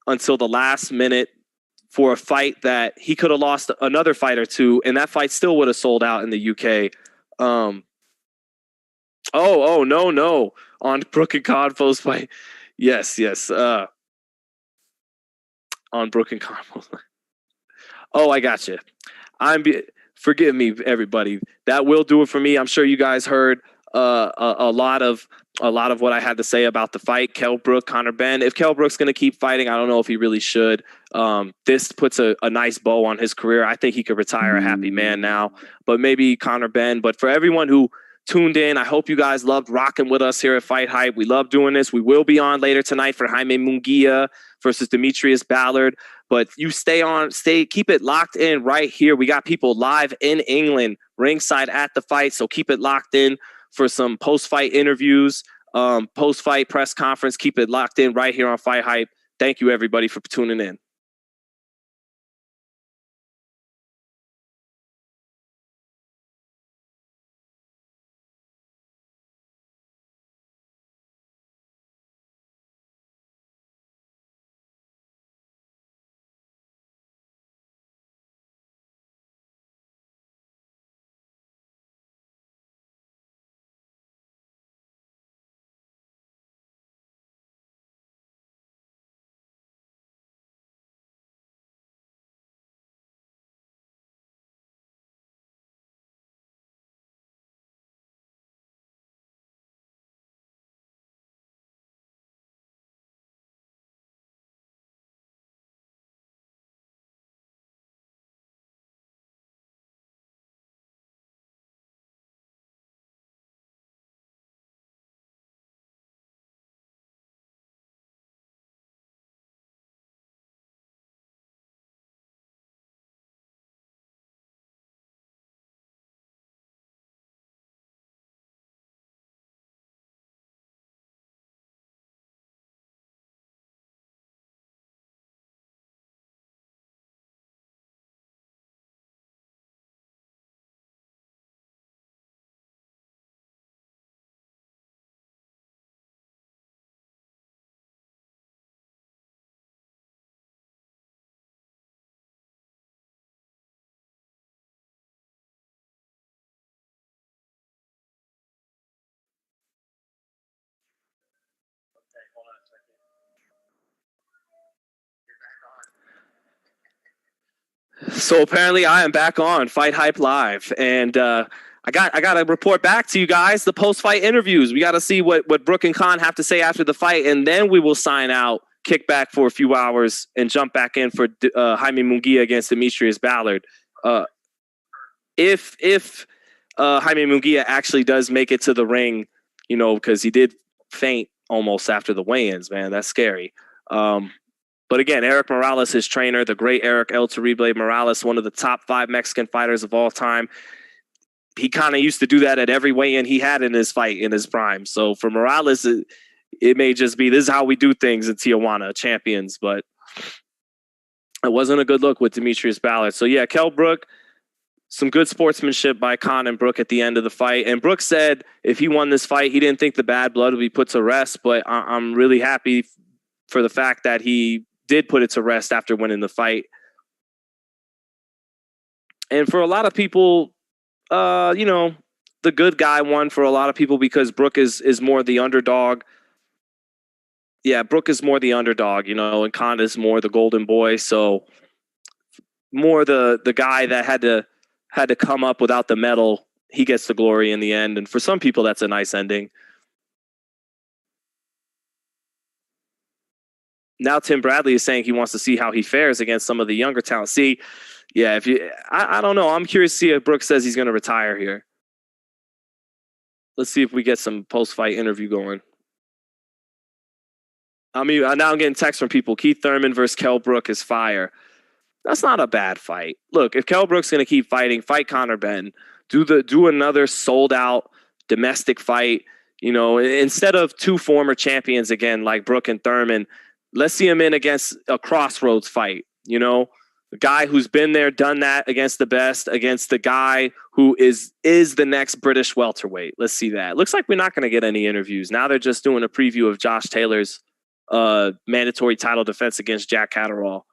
until the last minute for a fight that he could have lost another fight or two, and that fight still would have sold out in the UK. No. On Brook and Khan post fight. Yes. On Brook and Khan post fight. Oh, I got you. Forgive me, everybody. That will do it for me. I'm sure you guys heard a lot of what I had to say about the fight. Kell Brook, Conor Benn. If Kell Brook's going to keep fighting, I don't know if he really should. This puts a nice bow on his career. I think he could retire a happy man now, but maybe Conor Benn. But for everyone who tuned in, I hope you guys loved rocking with us here at FightHype. We love doing this. We will be on later tonight for Jaime Munguia versus Demetrius Ballard. But you keep it locked in right here. We got people live in England, ringside at the fight. So keep it locked in for some post-fight interviews, post-fight press conference. Keep it locked in right here on FightHype. Thank you, everybody, for tuning in. So apparently I am back on Fight Hype Live, and I got to report back to you guys the post fight interviews. We got to see what Brook and Khan have to say after the fight, and then we will sign out, kick back for a few hours, and jump back in for Jaime Munguia against Demetrius Ballard. If Jaime Munguia actually does make it to the ring, you know, because he did faint almost after the weigh-ins, man, that's scary. But again, Eric Morales, his trainer, the great Eric El Terrible Morales, one of the top 5 Mexican fighters of all time. He kind of used to do that at every weigh-in he had in his fight in his prime. So for Morales, it may just be this is how we do things in Tijuana, champions. But it wasn't a good look with Demetrius Ballard. So yeah, Kell Brook, some good sportsmanship by Khan and Brook at the end of the fight. And Brook said if he won this fight, he didn't think the bad blood would be put to rest. But I'm really happy for the fact that he did put it to rest after winning the fight. And for a lot of people, you know, the good guy won for a lot of people because Brook is more the underdog. Yeah, Brook is more the underdog, you know, and Khan is more the golden boy. So more the guy that had to come up without the medal. He gets the glory in the end. And for some people, that's a nice ending. Now Tim Bradley is saying he wants to see how he fares against some of the younger talent. See, yeah, I don't know. I'm curious to see if Brook says he's going to retire here. Let's see if we get some post-fight interview going. I mean, now I'm getting texts from people. Keith Thurman versus Kell Brook is fire. That's not a bad fight. Look, if Kell Brook's going to keep fighting, fight Conor Benn. Do another sold-out domestic fight. You know, instead of 2 former champions again like Brook and Thurman, let's see him in against a crossroads fight. You know, a guy who's been there, done that against the best, against the guy who is the next British welterweight. Let's see that. Looks like we're not going to get any interviews. Now they're just doing a preview of Josh Taylor's mandatory title defense against Jack Catterall.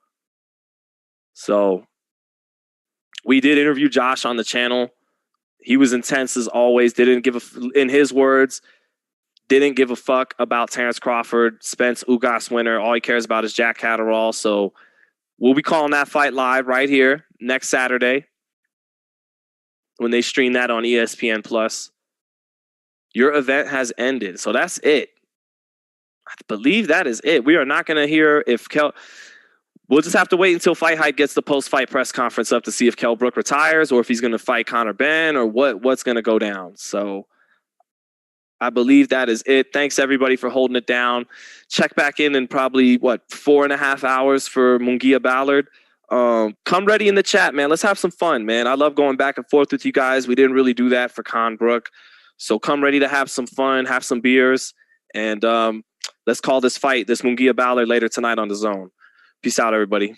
So we did interview Josh on the channel. He was intense as always. In his words, didn't give a fuck about Terrence Crawford, Spence Ugas winner. All he cares about is Jack Catterall. So we'll be calling that fight live right here next Saturday when they stream that on ESPN Plus. Your event has ended. So that's it. I believe that is it. We are not going to hear if Kell... We'll just have to wait until Fight Hype gets the post-fight press conference up to see if Kell Brook retires or if he's going to fight Conor Benn or what's going to go down. So I believe that is it. Thanks, everybody, for holding it down. Check back in probably, 4.5 hours for Munguia Ballard. Come ready in the chat, man. Let's have some fun, man. I love going back and forth with you guys. We didn't really do that for Con Brook. So come ready to have some fun, have some beers, and let's call this fight, this Munguia Ballard, later tonight on DAZN. Peace out, everybody.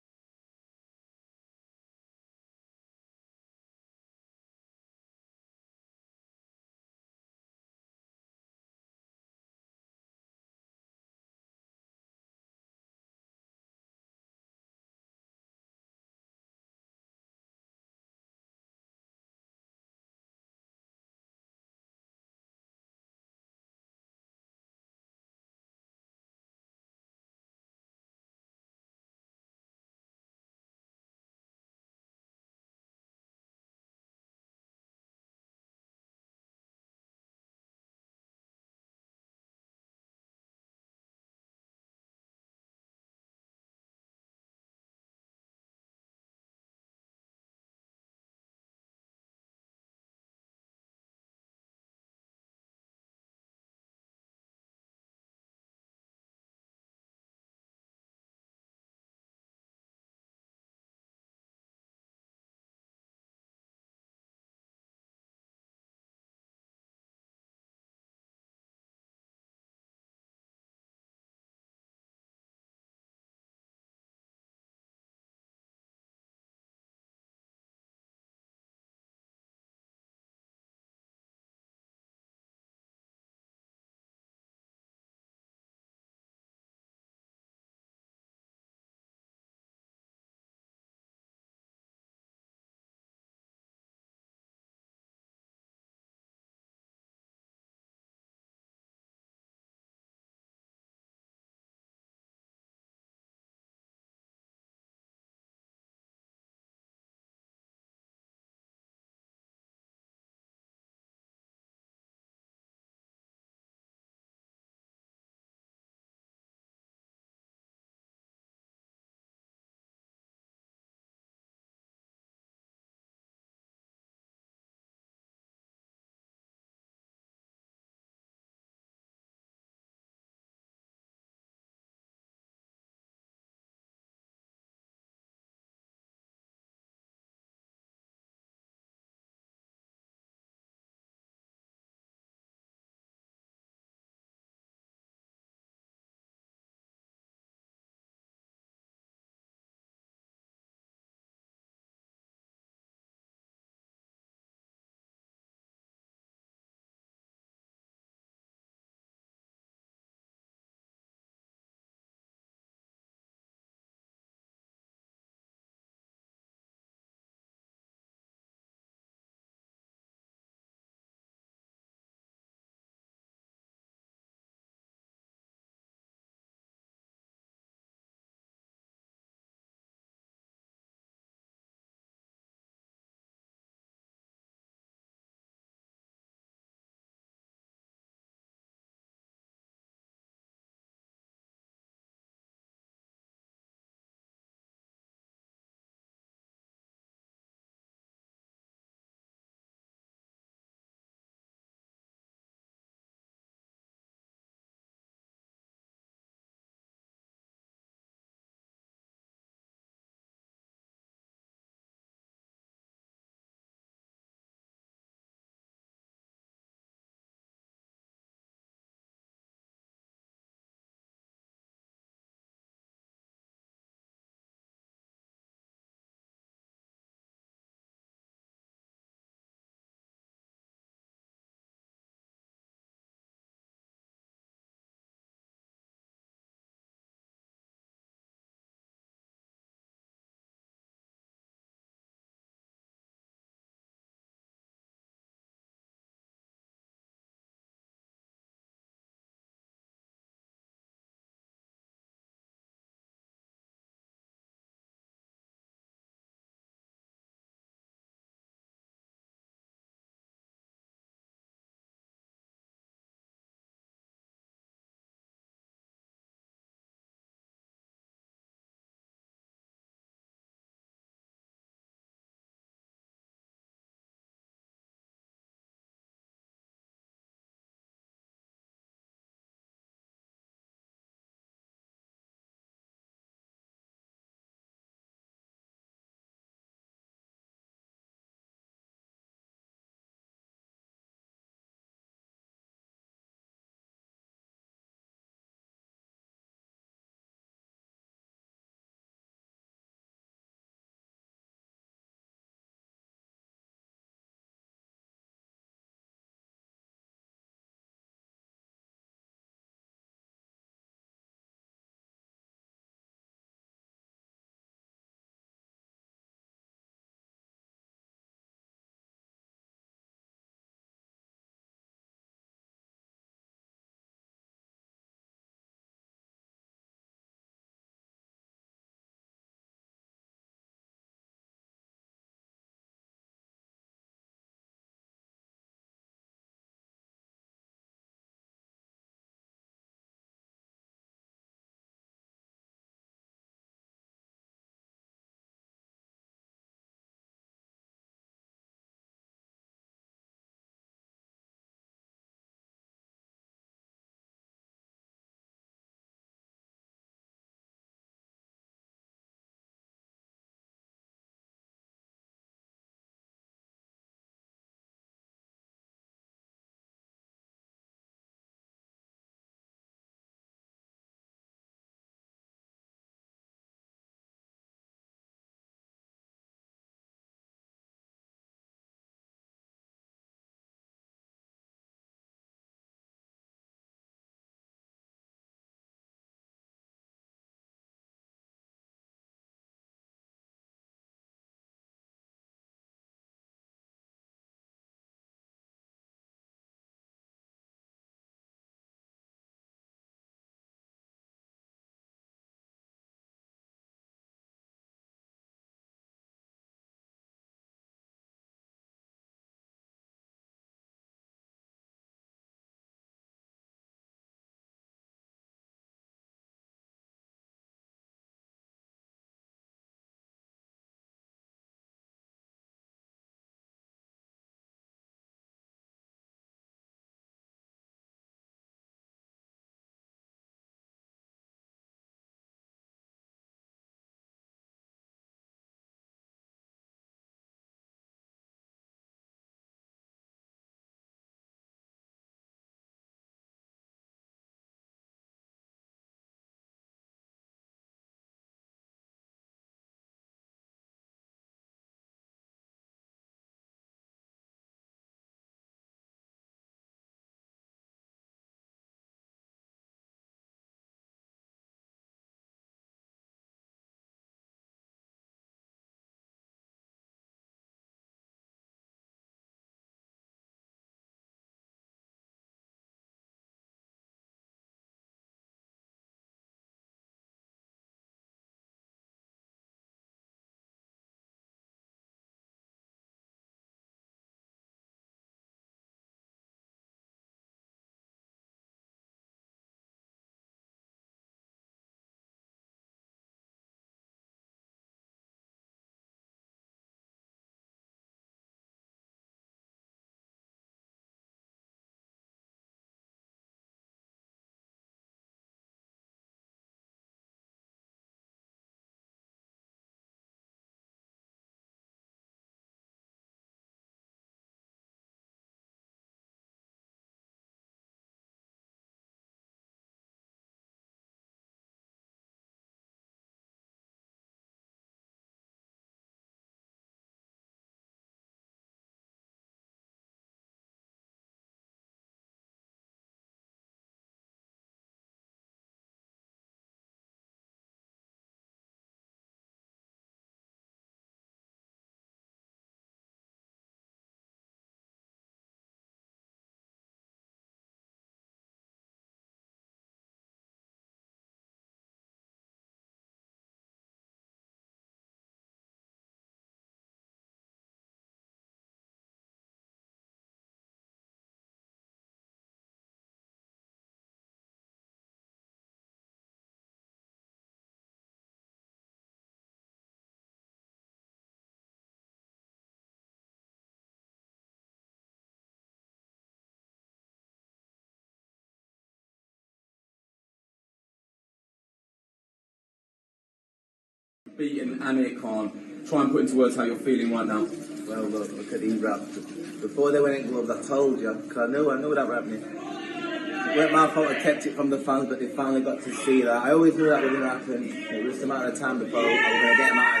beaten Amir Khan. Try and put into words how you're feeling right now. Well, look at these raps. Before they went in gloves, I told you, because I knew that were happening. It weren't my fault I kept it from the fans, but they finally got to see that. I always knew that was going to happen. It was just a matter of time before I was going to get them out of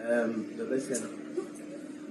there. But listen,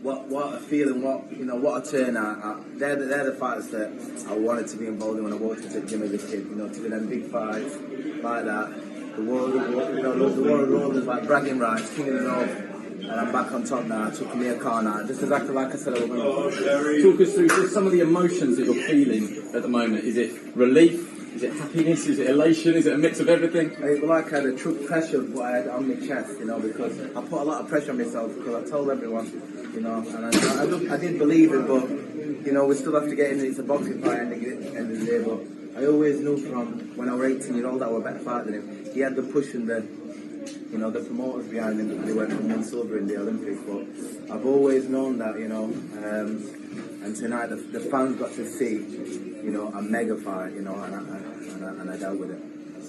what a feeling, what a turnout. They're the fighters that I wanted to be involved in when I walked into the gym as a kid. To be them big fights like that. The world of rollers, like bragging rights, king of the north. And I'm back on top now. I took Amir Khan out. Just exactly like I said I was going to. Talk us through just some of the emotions that you're feeling at the moment. Is it relief? Is it happiness? Is it elation? Is it a mix of everything? It was like I had a true pressure of what I had on my chest, because I put a lot of pressure on myself because I told everyone, and I didn't believe it, but, we still have to get in. It's a boxing fight at the end of the day, but I always knew from when I was 18-year-old I was a better fighter than him. He had the push and the promoters behind him, and he went from 1 silver in the Olympics, but I've always known that, and tonight the fans got to see, a mega fight, and I dealt with it.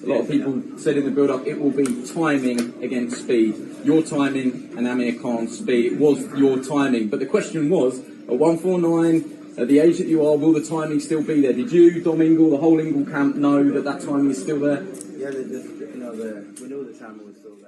A lot of people said in the build-up it will be timing against speed. Your timing and Amir Khan's speed, it was your timing, but the question was, at 149, at the age that you are, will the timing still be there? Did you, Dom Ingle, the whole Ingle camp know that timing is still there? Yeah, we knew the timing was still there.